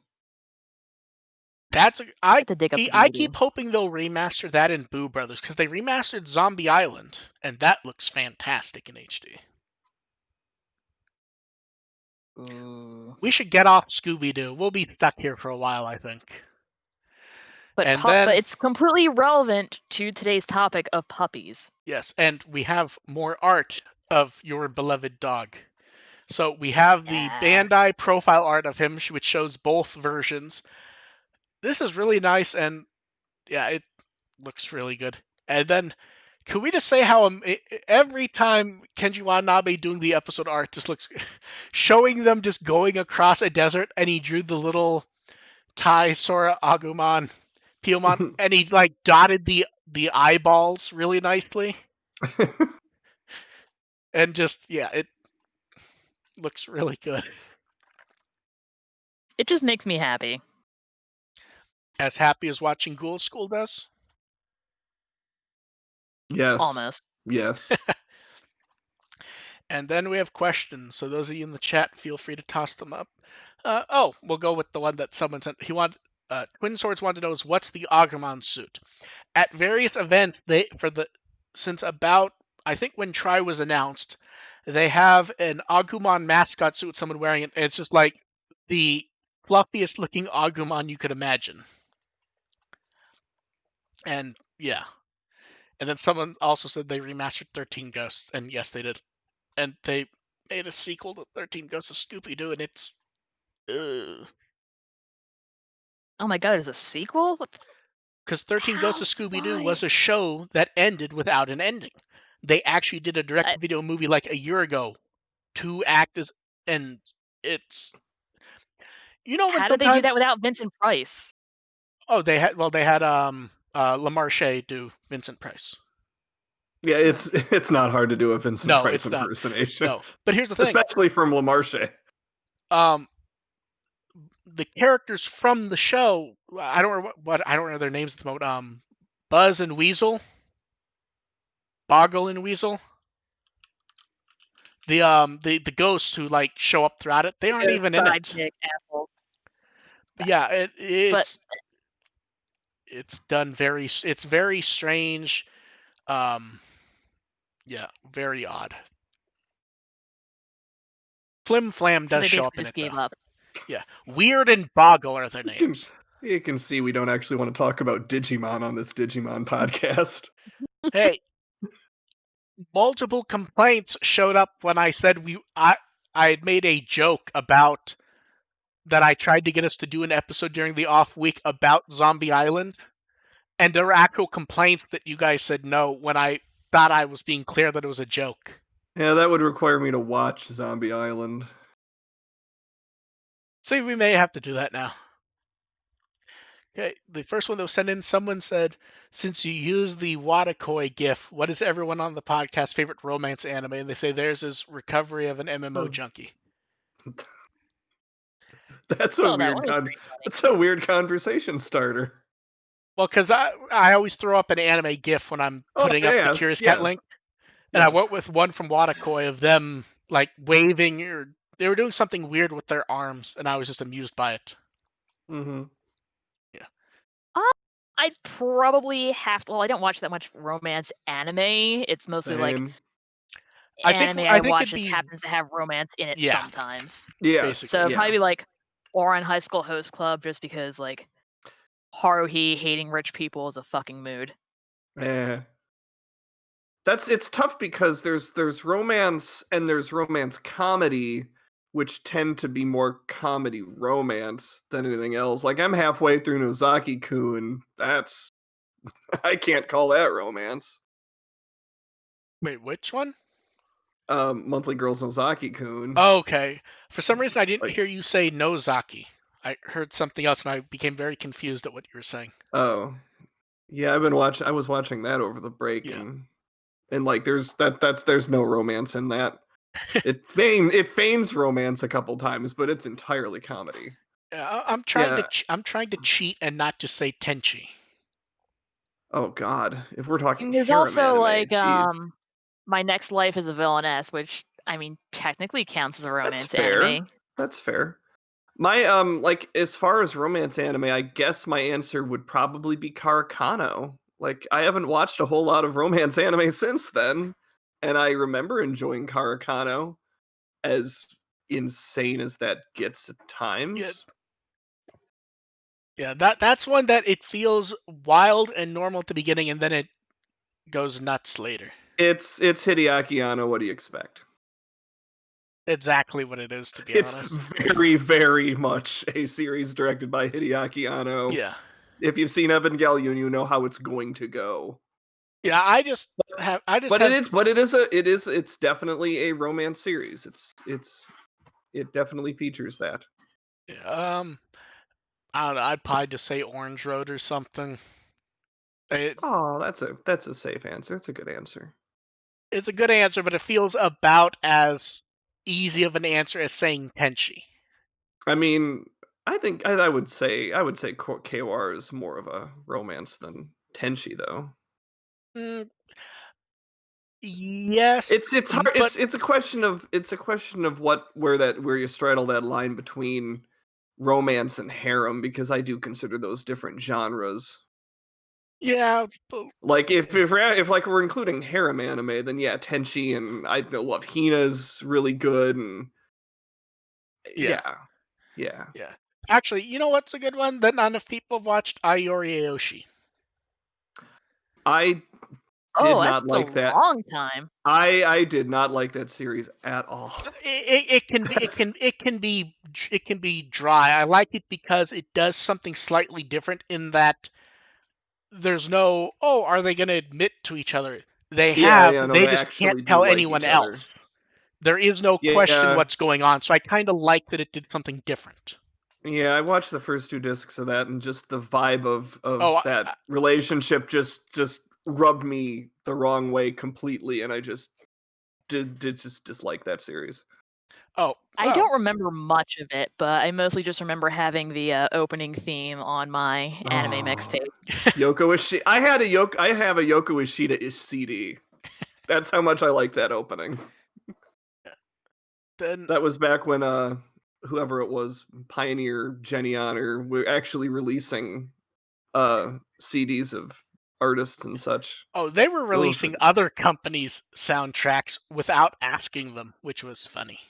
I keep hoping they'll remaster that in Boo Brothers because they remastered Zombie Island, and that looks fantastic in HD. We should get off Scooby-Doo. We'll be stuck here for a while, I think. But it's completely relevant to today's topic of puppies. Yes, and we have more art of your beloved dog. So we have the Bandai profile art of him, which shows both versions. This is really nice, and yeah, it looks really good. And then, can we just say how every time Kenji Watanabe doing the episode art just looks, showing them just going across a desert, and he drew the little Tai, Sora, Agumon, Piyomon, and he like dotted the eyeballs really nicely. And just, it looks really good. It just makes me happy. As happy as watching Ghoul School does? Yes. Almost. Yes. And then we have questions. So those of you in the chat, feel free to toss them up. We'll go with the one that someone sent. Twin Swords wanted to know is what's the Agumon suit? At various events, since about I think when Tri was announced, they have an Agumon mascot suit. Someone wearing it. It's just like the fluffiest looking Agumon you could imagine. And yeah. And then someone also said they remastered 13 Ghosts, and yes, they did. And they made a sequel to 13 Ghosts of Scooby-Doo, and it's... Oh my god, there's a sequel? Because 13 Ghosts of Scooby-Doo was a show that ended without an ending. They actually did a direct-to-video movie like a year ago to act as... And it's... You know when How did they do that without Vincent Price? Oh, they had LaMarche do Vincent Price. Yeah, it's not hard to do a Vincent Price impersonation. No, but here's the thing. Especially from LaMarche. The characters from the show, I don't know their names at the moment. Buzz and Weasel, Boggle and Weasel. The ghosts who like show up throughout it, they aren't even in it. Yeah, it's done it's very strange. Yeah, very odd. Flim Flam does show up in it though. Up. Yeah, Weird and Boggle are their names. You can see we don't actually want to talk about Digimon on this Digimon podcast. Hey, multiple complaints showed up when I said I had made a joke about that I tried to get us to do an episode during the off week about Zombie Island, and there were actual complaints that you guys said no when I thought I was being clear that it was a joke. Yeah, that would require me to watch Zombie Island. So we may have to do that now. Okay, the first one that was sent in, someone said, since you use the Watakoi GIF, what is everyone on the podcast favorite romance anime? And they say theirs is Recovery of an MMO Junkie. That's a weird conversation starter. Well, because I always throw up an anime GIF when I'm putting up the Curious Cat link. And I went with one from Watakoi of them like waving, or they were doing something weird with their arms, and I was just amused by it. Mm-hmm. Yeah. I'd probably have to. Well, I don't watch that much romance anime. It's mostly like anime I watch just happens to have romance in it sometimes. Yeah. Basically. So probably like Ouran High School Host Club, just because like Haruhi hating rich people is a fucking mood. Yeah. It's tough because there's romance and there's romance comedy, which tend to be more comedy romance than anything else. Like I'm halfway through Nozaki-kun. That's I can't call that romance. Wait, which one? Monthly Girls Nozaki-kun. Oh, okay. For some reason I didn't hear you say Nozaki. I heard something else and I became very confused at what you were saying. Oh. Yeah, I was watching that over the break and like there's no romance in that. It feigns romance a couple times, but it's entirely comedy. I'm trying to cheat and not just say tenchi. Oh God, if we're talking, there's also anime, My Next Life is a Villainess, which I mean technically counts as a romance anime. That's fair. My like as far as romance anime, I guess my answer would probably be Karakano. Like I haven't watched a whole lot of romance anime since then, and I remember enjoying Karakano, as insane as that gets at times. Yeah, that's one that it feels wild and normal at the beginning, and then it goes nuts later. It's Hideaki Anno. What do you expect? Exactly what it is, to be honest. It's very, very much a series directed by Hideaki Anno. Yeah. If you've seen Evangelion, you know how it's going to go. Yeah, it's definitely a romance series. It definitely features that. Yeah, I don't know. I'd probably just say Orange Road or something. That's a safe answer. It's a good answer. It's a good answer, but it feels about as easy of an answer as saying Tenchi. I mean, I think I would say KOR is more of a romance than Tenchi, though. Yes, It's hard. but It's a question of where you straddle that line between romance and harem, because I do consider those different genres. yeah, Like if like we're including harem anime, then yeah, Tenchi and I love Hina's really good, and yeah, yeah. yeah. Actually, you know what's a good one that not enough people have watched? Ayori Aoshi. I did Oh, that's not been like a that. long time. I did not like that series at all. It can be it can be dry. I like it because it does something slightly different in that there's no, oh, are they going to admit to each other? They Yeah, no, they they just can't actually do tell like anyone each other. else. There is no question Yeah, what's going on. So I kind of like that it did something different. yeah, I watched the first 2 discs of that, and just the vibe Oh, of that relationship just rubbed me the wrong way completely, and I just did just dislike that series. oh, I don't remember much of it, but I mostly just remember having the opening theme on my anime mixtape. Yoko Ishida. I have a Yoko Ishida CD. That's how much I like that opening. then That was back when whoever it was, Pioneer, Jenny Honor, were actually releasing CDs of artists and such. oh, they were Ugh. releasing other companies' soundtracks without asking them, which was funny.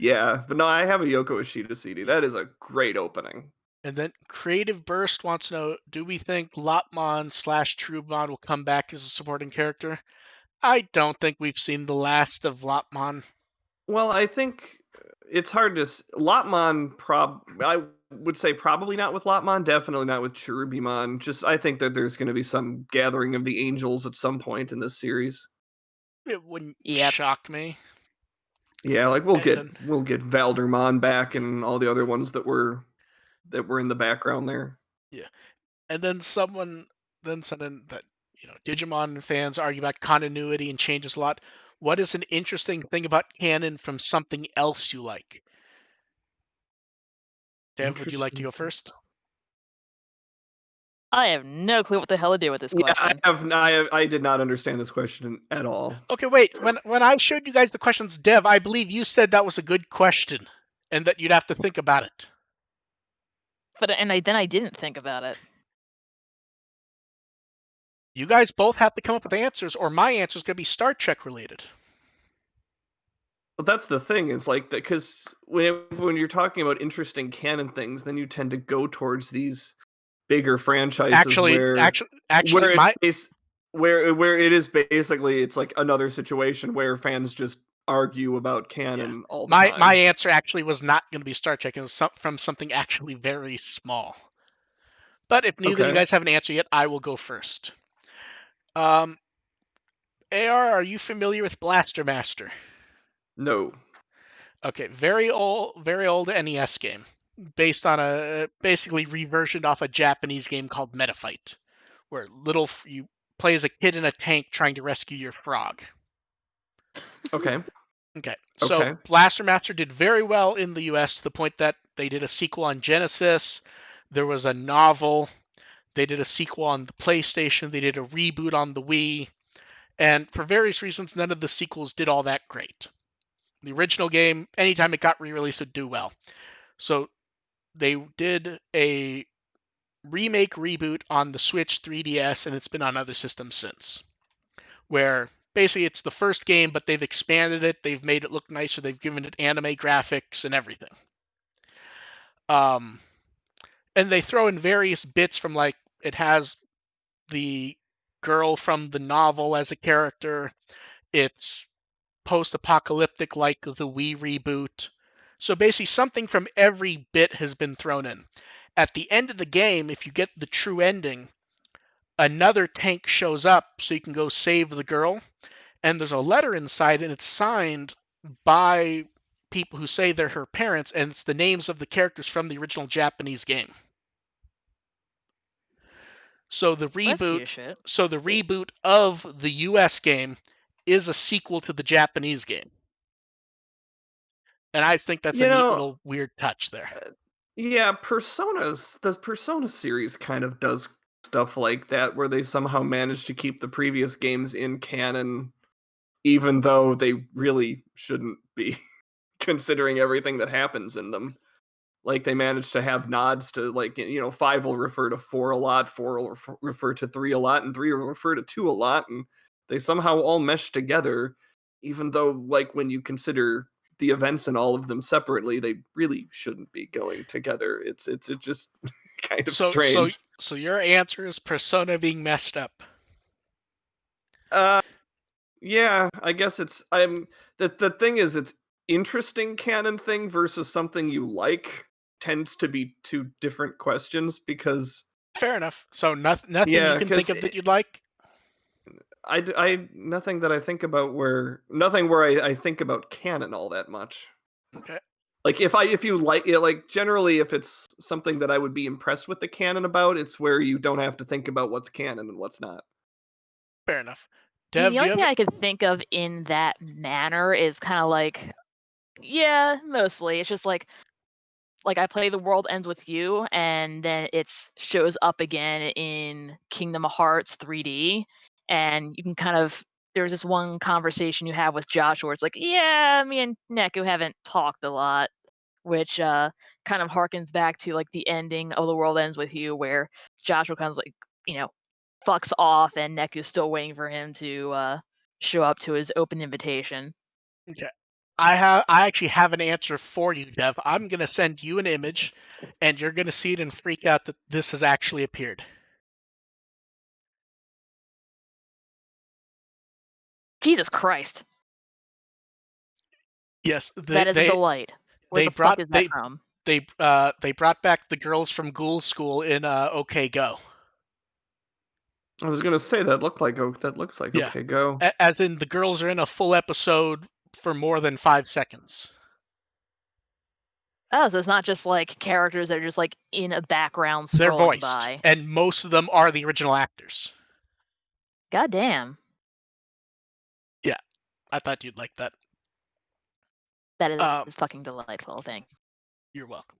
Yeah, but no, I have a Yoko Ishida CD. That is a great opening. And then Creative Burst wants to know, do we think Lopmon/Trubmon will come back as a supporting character? I don't think we've seen the last of Lopmon. Well, I think it's hard to Lopmon I would say probably not with Lopmon, definitely not with Cherubimon. Just I think that there's going to be some gathering of the angels at some point in this series. It wouldn't Yep. shock me. Yeah, like we'll And then, get Valdermon back and all the other ones that were in the background there. yeah. And then someone then said in that, Digimon fans argue about continuity and changes a lot. What is an interesting thing about canon from something else you like? Dev, would you like to Interesting. go first? I have no clue what the hell to do with this Yeah, question. I did not understand this question at all. Okay, wait. When I showed you guys the questions, Dev, I believe you said that was a good question and that you'd have to think about it. But then I didn't think about it. You guys both have to come up with answers, or my answer is going to be Star Trek related. But that's the thing, is like that, because when you're talking about interesting canon things, then you tend to go towards these bigger franchises where Actually, it's where it is basically, it's like another situation where fans just argue about canon all the my time. answer actually was not going to be Star Trek. It was from something actually very small. But if neither of you Okay. guys have an answer yet, I will go first. AR, are you familiar with Blaster Master? No. Okay, very old NES game, based on a basically reversioned off a Japanese game called Metafight, where you play as a kid in a tank trying to rescue your frog. Okay. Okay, so Okay. Blaster Master did very well in the US to the point that they did a sequel on Genesis. There was a novel. They did a sequel on the PlayStation. They did a reboot on the Wii. And for various reasons, none of the sequels did all that great. The original game, anytime it got re-released, would do well. So they did a remake reboot on the Switch 3DS, and it's been on other systems since. Where basically it's the first game, but they've expanded it, they've made it look nicer, they've given it anime graphics and everything. And they throw in various bits from, like, it has the girl from the novel as a character. It's post-apocalyptic like the Wii reboot. So basically something from every bit has been thrown in. At the end of the game, if you get the true ending, another tank shows up so you can go save the girl. And there's a letter inside, and it's signed by people who say they're her parents, and it's the names of the characters from the original Japanese game. So the reboot of the US game is a sequel to the Japanese game. And I just think that's a neat little weird touch there. Yeah, the Persona series kind of does stuff like that, where they somehow managed to keep the previous games in canon, even though they really shouldn't be, considering everything that happens in them. Like, they managed to have nods to, like, 5 will refer to 4 a lot, 4 will refer to 3 a lot, and 3 will refer to 2 a lot, and they somehow all mesh together, even though, like, when you consider the events in all of them separately, they really shouldn't be going together. It's just kind of So so strange. so your answer is Persona being messed up. Uh, yeah, I guess the thing is, it's interesting canon thing versus something you like tends to be two different questions, because Fair enough. So nothing you yeah, can think because of that you'd like? nothing that I think about where I think about canon all that much. Okay. Like, if you like it, like, generally, if it's something that I would be impressed with the canon about, it's where you don't have to think about what's canon and what's not. Fair enough. I mean, Dev, the do you only have thing I could think of in that manner is kind of like, yeah, mostly. It's just like I play The World Ends With You, and then it shows up again in Kingdom Hearts 3D, and you can kind of there's this one conversation you have with Joshua where it's like, yeah, me and Neku haven't talked a lot, which kind of harkens back to like the ending of The World Ends With You, where Joshua kind of like, fucks off, and Neku's still waiting for him to show up to his open invitation. Okay. I actually have an answer for you, Dev. I'm gonna send you an image, and you're gonna see it and freak out that this has actually appeared. Jesus Christ. Yes, That is a delight. Where they the fuck brought is that from? they brought back the girls from Ghoul School in OK Go. I was gonna say that looks like Yeah, Okay Go. as in the girls are in a full episode for more than 5 seconds. Oh, so it's not just like characters that are just like in a background They're scrolling voiced, by. and most of them are the original actors. God damn. Yeah, I thought you'd like that. That is fucking delightful. Thank you. You're welcome.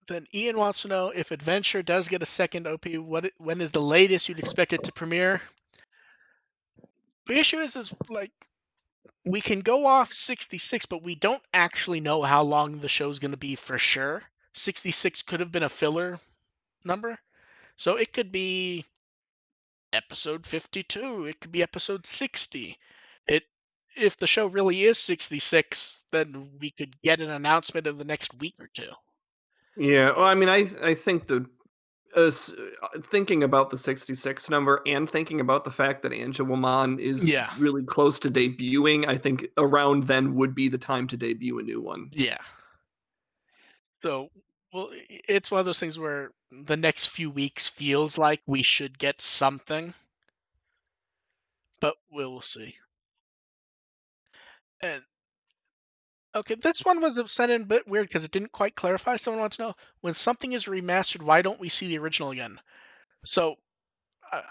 Then Ian wants to know if Adventure does get a second OP, when is the latest you'd expect it to premiere? The issue is like we can go off 66, but we don't actually know how long the show's going to be for sure. 66 could have been a filler number, so it could be episode 52. It could be episode 60. If the show really is 66, then we could get an announcement in the next week or two. Yeah, well, I mean, I think thinking about the 66 number and thinking about the fact that Angelomon is Yeah. really close to debuting, I think around then would be the time to debut a new one. Yeah. So, well, it's one of those things where the next few weeks feels like we should get something, but we'll see. And okay, this one was sent in a bit weird because it didn't quite clarify. Someone wants to know, when something is remastered, why don't we see the original again? So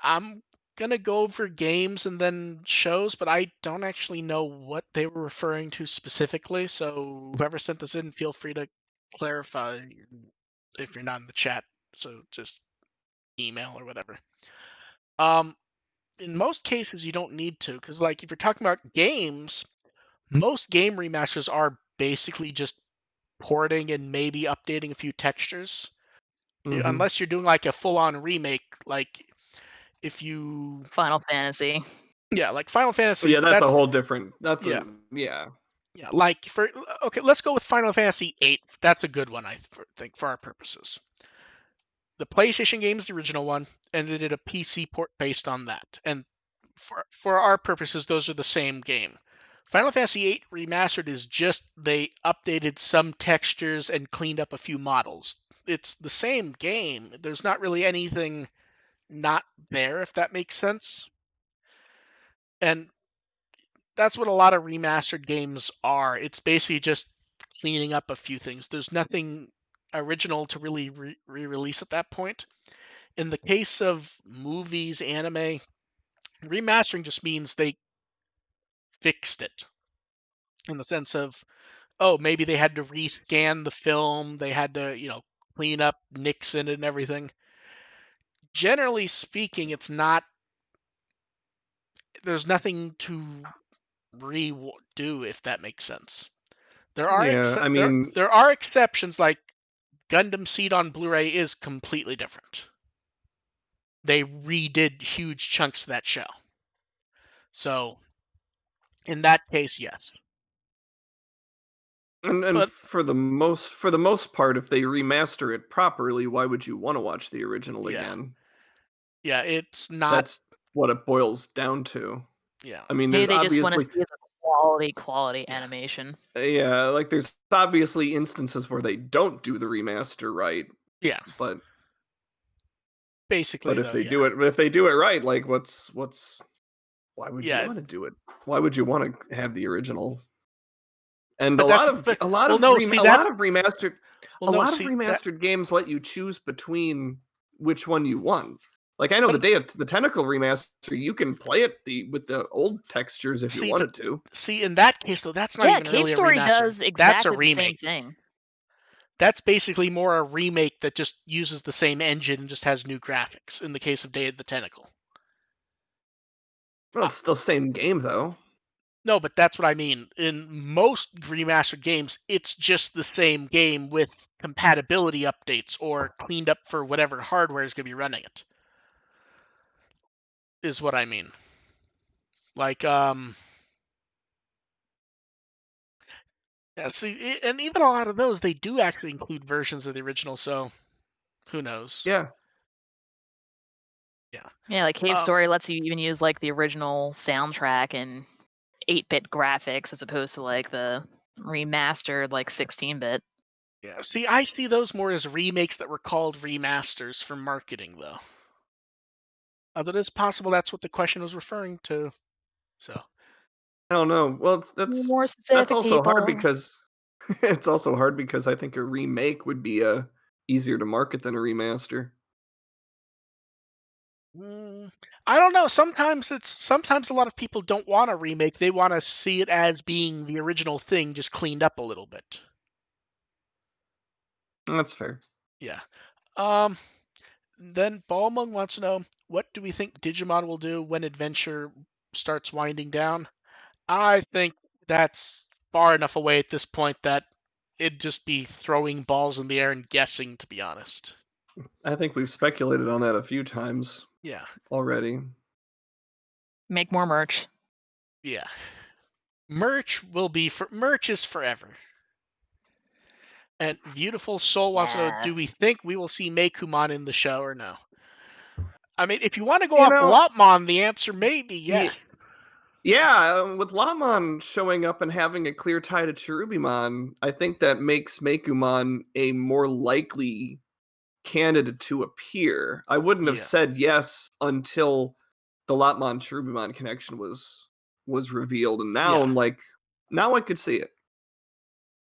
I'm gonna go over games and then shows, but I don't actually know what they were referring to specifically. So whoever sent this in, feel free to clarify if you're not in the chat. So just email or whatever. In most cases, you don't need to, because like if you're talking about games, most game remasters are basically just porting and maybe updating a few textures. Mm-hmm. Unless you're doing like a full-on remake, like if you Final Fantasy. Yeah, like Final Fantasy. Yeah, that's a whole different. Yeah. Yeah, like okay, let's go with Final Fantasy VIII. That's a good one, I think, for our purposes. The PlayStation game is the original one, and they did a PC port based on that. And for our purposes, those are the same game. Final Fantasy VIII Remastered is just they updated some textures and cleaned up a few models. It's the same game. There's not really anything not there, if that makes sense. And that's what a lot of remastered games are. It's basically just cleaning up a few things. There's nothing original to really re-release at that point. In the case of movies, anime, remastering just means they fixed it in the sense of, oh, maybe they had to rescan the film, they had to, clean up nicks in it and everything. generally speaking, it's not. There's nothing to redo, if that makes sense. There are exceptions, like Gundam Seed on Blu-ray is completely different. They redid huge chunks of that show. So, in that case, yes. And for the most part, if they remaster it properly, why would you want to watch the original again? Yeah, it's not. That's what it boils down to. Yeah. I mean, Maybe there's they just want to obviously see the quality animation. Yeah, like there's obviously instances where they don't do the remaster right. Yeah. But basically, if they do it right, like what's why would you want to do it? Why would you want to have the original? And a lot of remastered games let you choose between which one you want. Like I know the Day of the Tentacle remaster, you can play it with the old textures if you wanted to. See, in that case though, that's not even really a remaster. Cave Story does exactly the same thing. That's basically more a remake that just uses the same engine and just has new graphics. In the case of Day of the Tentacle. Well, it's still the same game though. No, but that's what I mean. In most remastered games, it's just the same game with compatibility updates or cleaned up for whatever hardware is going to be running it. Is what I mean. Like, yeah, see, and even a lot of those, they do actually include versions of the original, so who knows? Yeah. Yeah, like Cave Story lets you even use like the original soundtrack and 8-bit graphics as opposed to like the remastered like 16-bit. Yeah, see, I see those more as remakes that were called remasters for marketing, though. Although it is possible that's what the question was referring to. So I don't know. Well, that's also hard because it's also hard because I think a remake would be easier to market than a remaster. I don't know. Sometimes a lot of people don't want a remake. They want to see it as being the original thing, just cleaned up a little bit. That's fair. Yeah. Then Balmung wants to know, what do we think Digimon will do when Adventure starts winding down? I think that's far enough away at this point that it'd just be throwing balls in the air and guessing, to be honest. I think we've speculated on that a few times. Yeah. Already. Make more merch. Yeah. Merch is forever. And Beautiful Soul wants to know, do we think we will see Meikumon in the show or no? I mean, if you want to go off Lopmon, the answer may be yes. Yeah, with Lopmon showing up and having a clear tie to Cherubimon, I think that makes Meikumon a more likely candidate to appear. I wouldn't have said yes until the Lopmon Cherubimon connection was revealed, and now I'm like, now I could see it.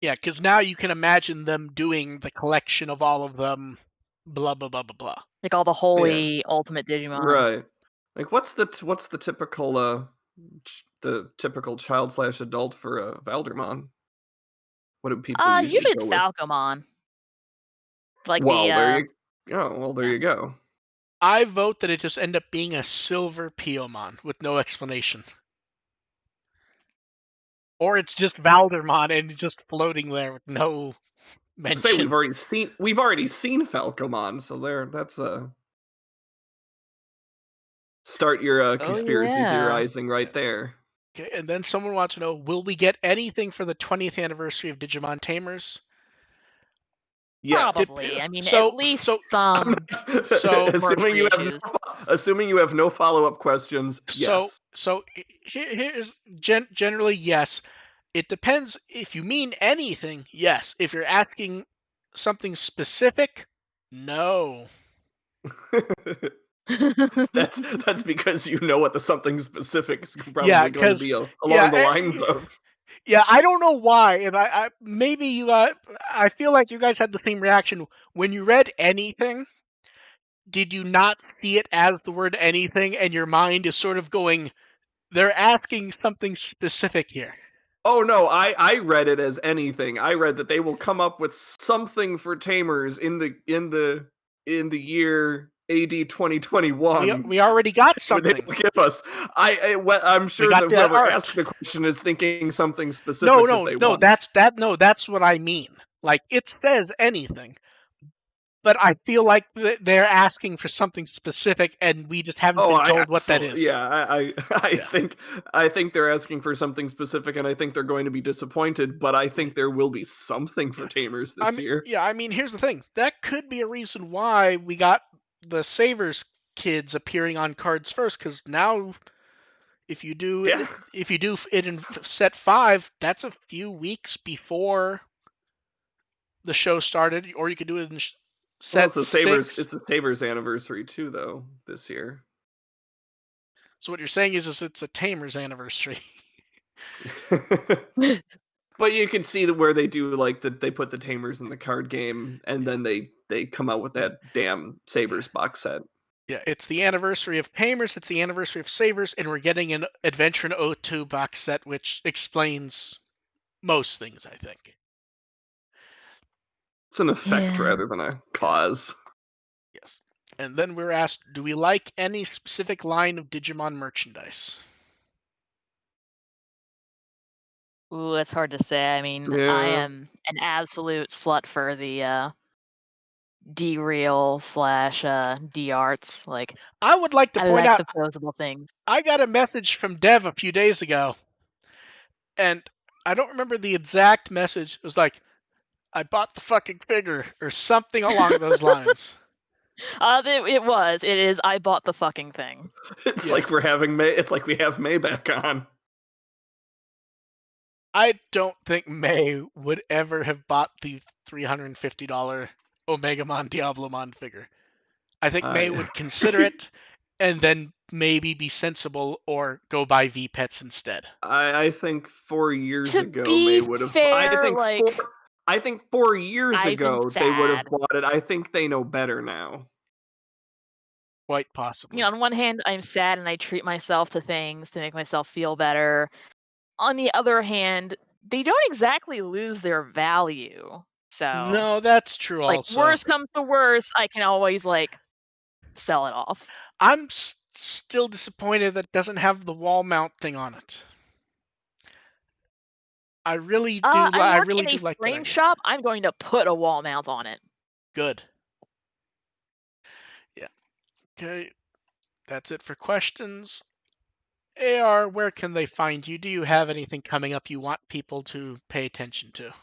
Yeah, because now you can imagine them doing the collection of all of them, blah blah blah blah blah. Like all the holy ultimate Digimon. Right. Like what's the typical the typical child/adult for Valdermon? What do people usually it's Falcomon. Like there you go. I vote that it just end up being a silver Piomon with no explanation. Or it's just Valdermon and it's just floating there with no mention. Say we've already seen Falcomon, so that's a start your conspiracy theorizing right there. Okay, and then someone wants to know, will we get anything for the 20th anniversary of Digimon Tamers? Yes. Probably. I mean, at least some. Assuming you have no follow-up questions, yes. So here's generally yes. It depends. If you mean anything, yes. If you're asking something specific, no. That's because you know what the something specific is probably going to be along the lines of. Yeah, I don't know why, and I maybe you I feel like you guys had the same reaction when you read anything. Did you not see it as the word anything, and your mind is sort of going, they're asking something specific here? Oh no, I read it as anything. I read that they will come up with something for Tamers in the year AD 2021. We already got something. They will give us. I'm sure that whoever asked the question is thinking something specific that they want. That's what I mean. Like, it says anything. But I feel like they're asking for something specific, and we just haven't been told what that is. Yeah, I think they're asking for something specific, and I think they're going to be disappointed. But I think there will be something for Tamers this year. Yeah, I mean, here's the thing. That could be a reason why we got the Savers kids appearing on cards first, because now, if you do it in set 5, that's a few weeks before the show started, or you could do it in set 6. It's a Savers anniversary too, though, this year. So what you're saying is it's a Tamers anniversary. But you can see where they do like they put the Tamers in the card game, and then they come out with that damn Sabers box set. Yeah, it's the anniversary of Tamers, it's the anniversary of Sabers, and we're getting an Adventure in O2 box set, which explains most things, I think. It's an effect rather than a cause. Yes. And then we're asked, do we like any specific line of Digimon merchandise? Ooh, that's hard to say. I mean, I am an absolute slut for the D-Reel / D-Arts. Like, I would like to point out the posable things. I got a message from Dev a few days ago, and I don't remember the exact message. It was like, I bought the fucking figure, or something along those lines. It is, I bought the fucking thing. It's like we're having May. It's like we have May back on. I don't think May would ever have bought the $350 Omegamon Diablomon figure. I think May would consider it, and then maybe be sensible or go buy V-Pets instead. I think 4 years ago May would have. I think 4 years ago they would have bought it. I think they know better now. Quite possibly. You know, on one hand, I'm sad and I treat myself to things to make myself feel better. On the other hand, they don't exactly lose their value. So no, that's true. Like, also, worst comes to worst, I can always sell it off. I'm still disappointed that it doesn't have the wall mount thing on it. I really do. I really do like that. Frame shop, I'm going to put a wall mount on it. Good. Yeah. Okay. That's it for questions. AR, where can they find you? Do you have anything coming up you want people to pay attention to?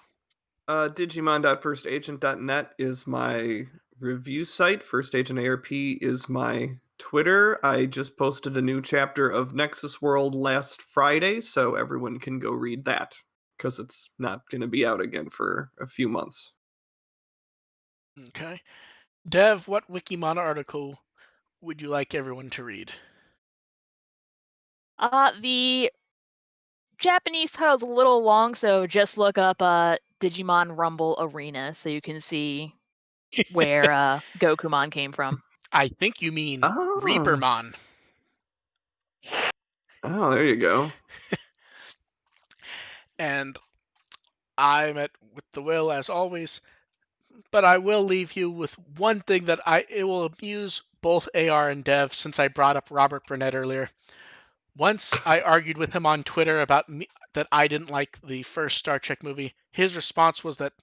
Digimon.firstagent.net is my review site. First Agent ARP is my Twitter. I just posted a new chapter of Nexus World last Friday, so everyone can go read that, because it's not going to be out again for a few months. Okay. Dev, what Wikimon article would you like everyone to read? The Japanese title's a little long, so just look up Digimon Rumble Arena so you can see where Gokumon came from. I think you mean Reapermon. Oh, there you go. And I'm at WtW as always, but I will leave you with one thing that it will amuse both AR and Dev, since I brought up Robert Burnett earlier. Once I argued with him on Twitter about that I didn't like the first Star Trek movie. His response was that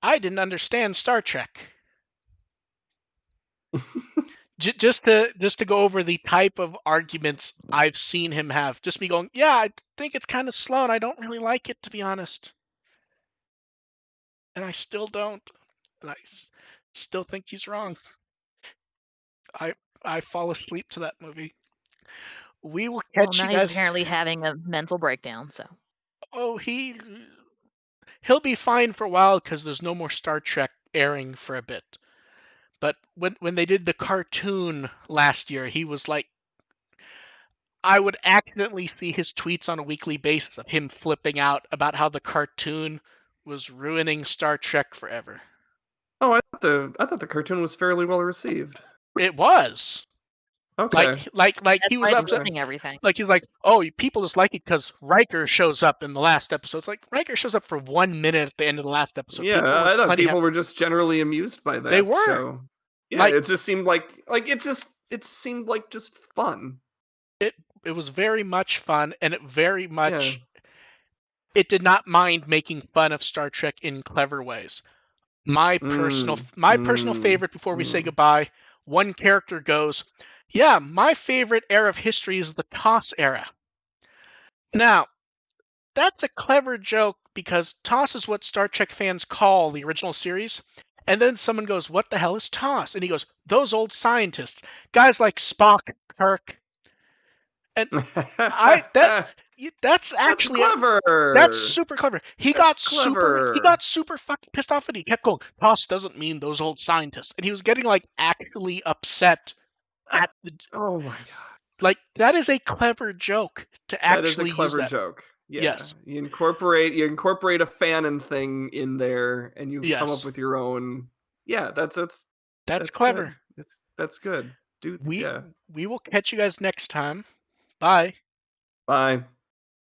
I didn't understand Star Trek. just to go over the type of arguments I've seen him have. Just me going, yeah, I think it's kind of slow and I don't really like it, to be honest. And I still don't. And I still think he's wrong. I fall asleep to that movie. We will catch you guys. He's apparently having a mental breakdown, so. Oh, he'll be fine for a while because there's no more Star Trek airing for a bit. But when they did the cartoon last year, he was like, I would accidentally see his tweets on a weekly basis of him flipping out about how the cartoon was ruining Star Trek forever. Oh, I thought the cartoon was fairly well received. It was. Okay. Like he was upset. Everything. Like he's like, oh, people just like it because Riker shows up in the last episode. It's like Riker shows up for 1 minute at the end of the last episode. Yeah, I thought people were just generally amused by that. They were. So, Yeah, it just seemed like it seemed like just fun. It was very much fun, and it very much it did not mind making fun of Star Trek in clever ways. My personal favorite before we say goodbye, one character goes, "Yeah, my favorite era of history is the TOS era." Now, that's a clever joke because TOS is what Star Trek fans call the original series. And then someone goes, "What the hell is TOS?" And he goes, "Those old scientists, guys like Spock, Kirk." And that's actually clever. That's super clever. He got super fucking pissed off, and he kept going, "TOS doesn't mean those old scientists," and he was getting like actually upset at the. Oh my god! Like that is a clever joke to actually use that. That is a clever joke. Yeah. Yes. You incorporate a fanon thing in there, and you come up with your own. Yeah, that's clever. Good. That's good. Dude, we will catch you guys next time. Bye. Bye.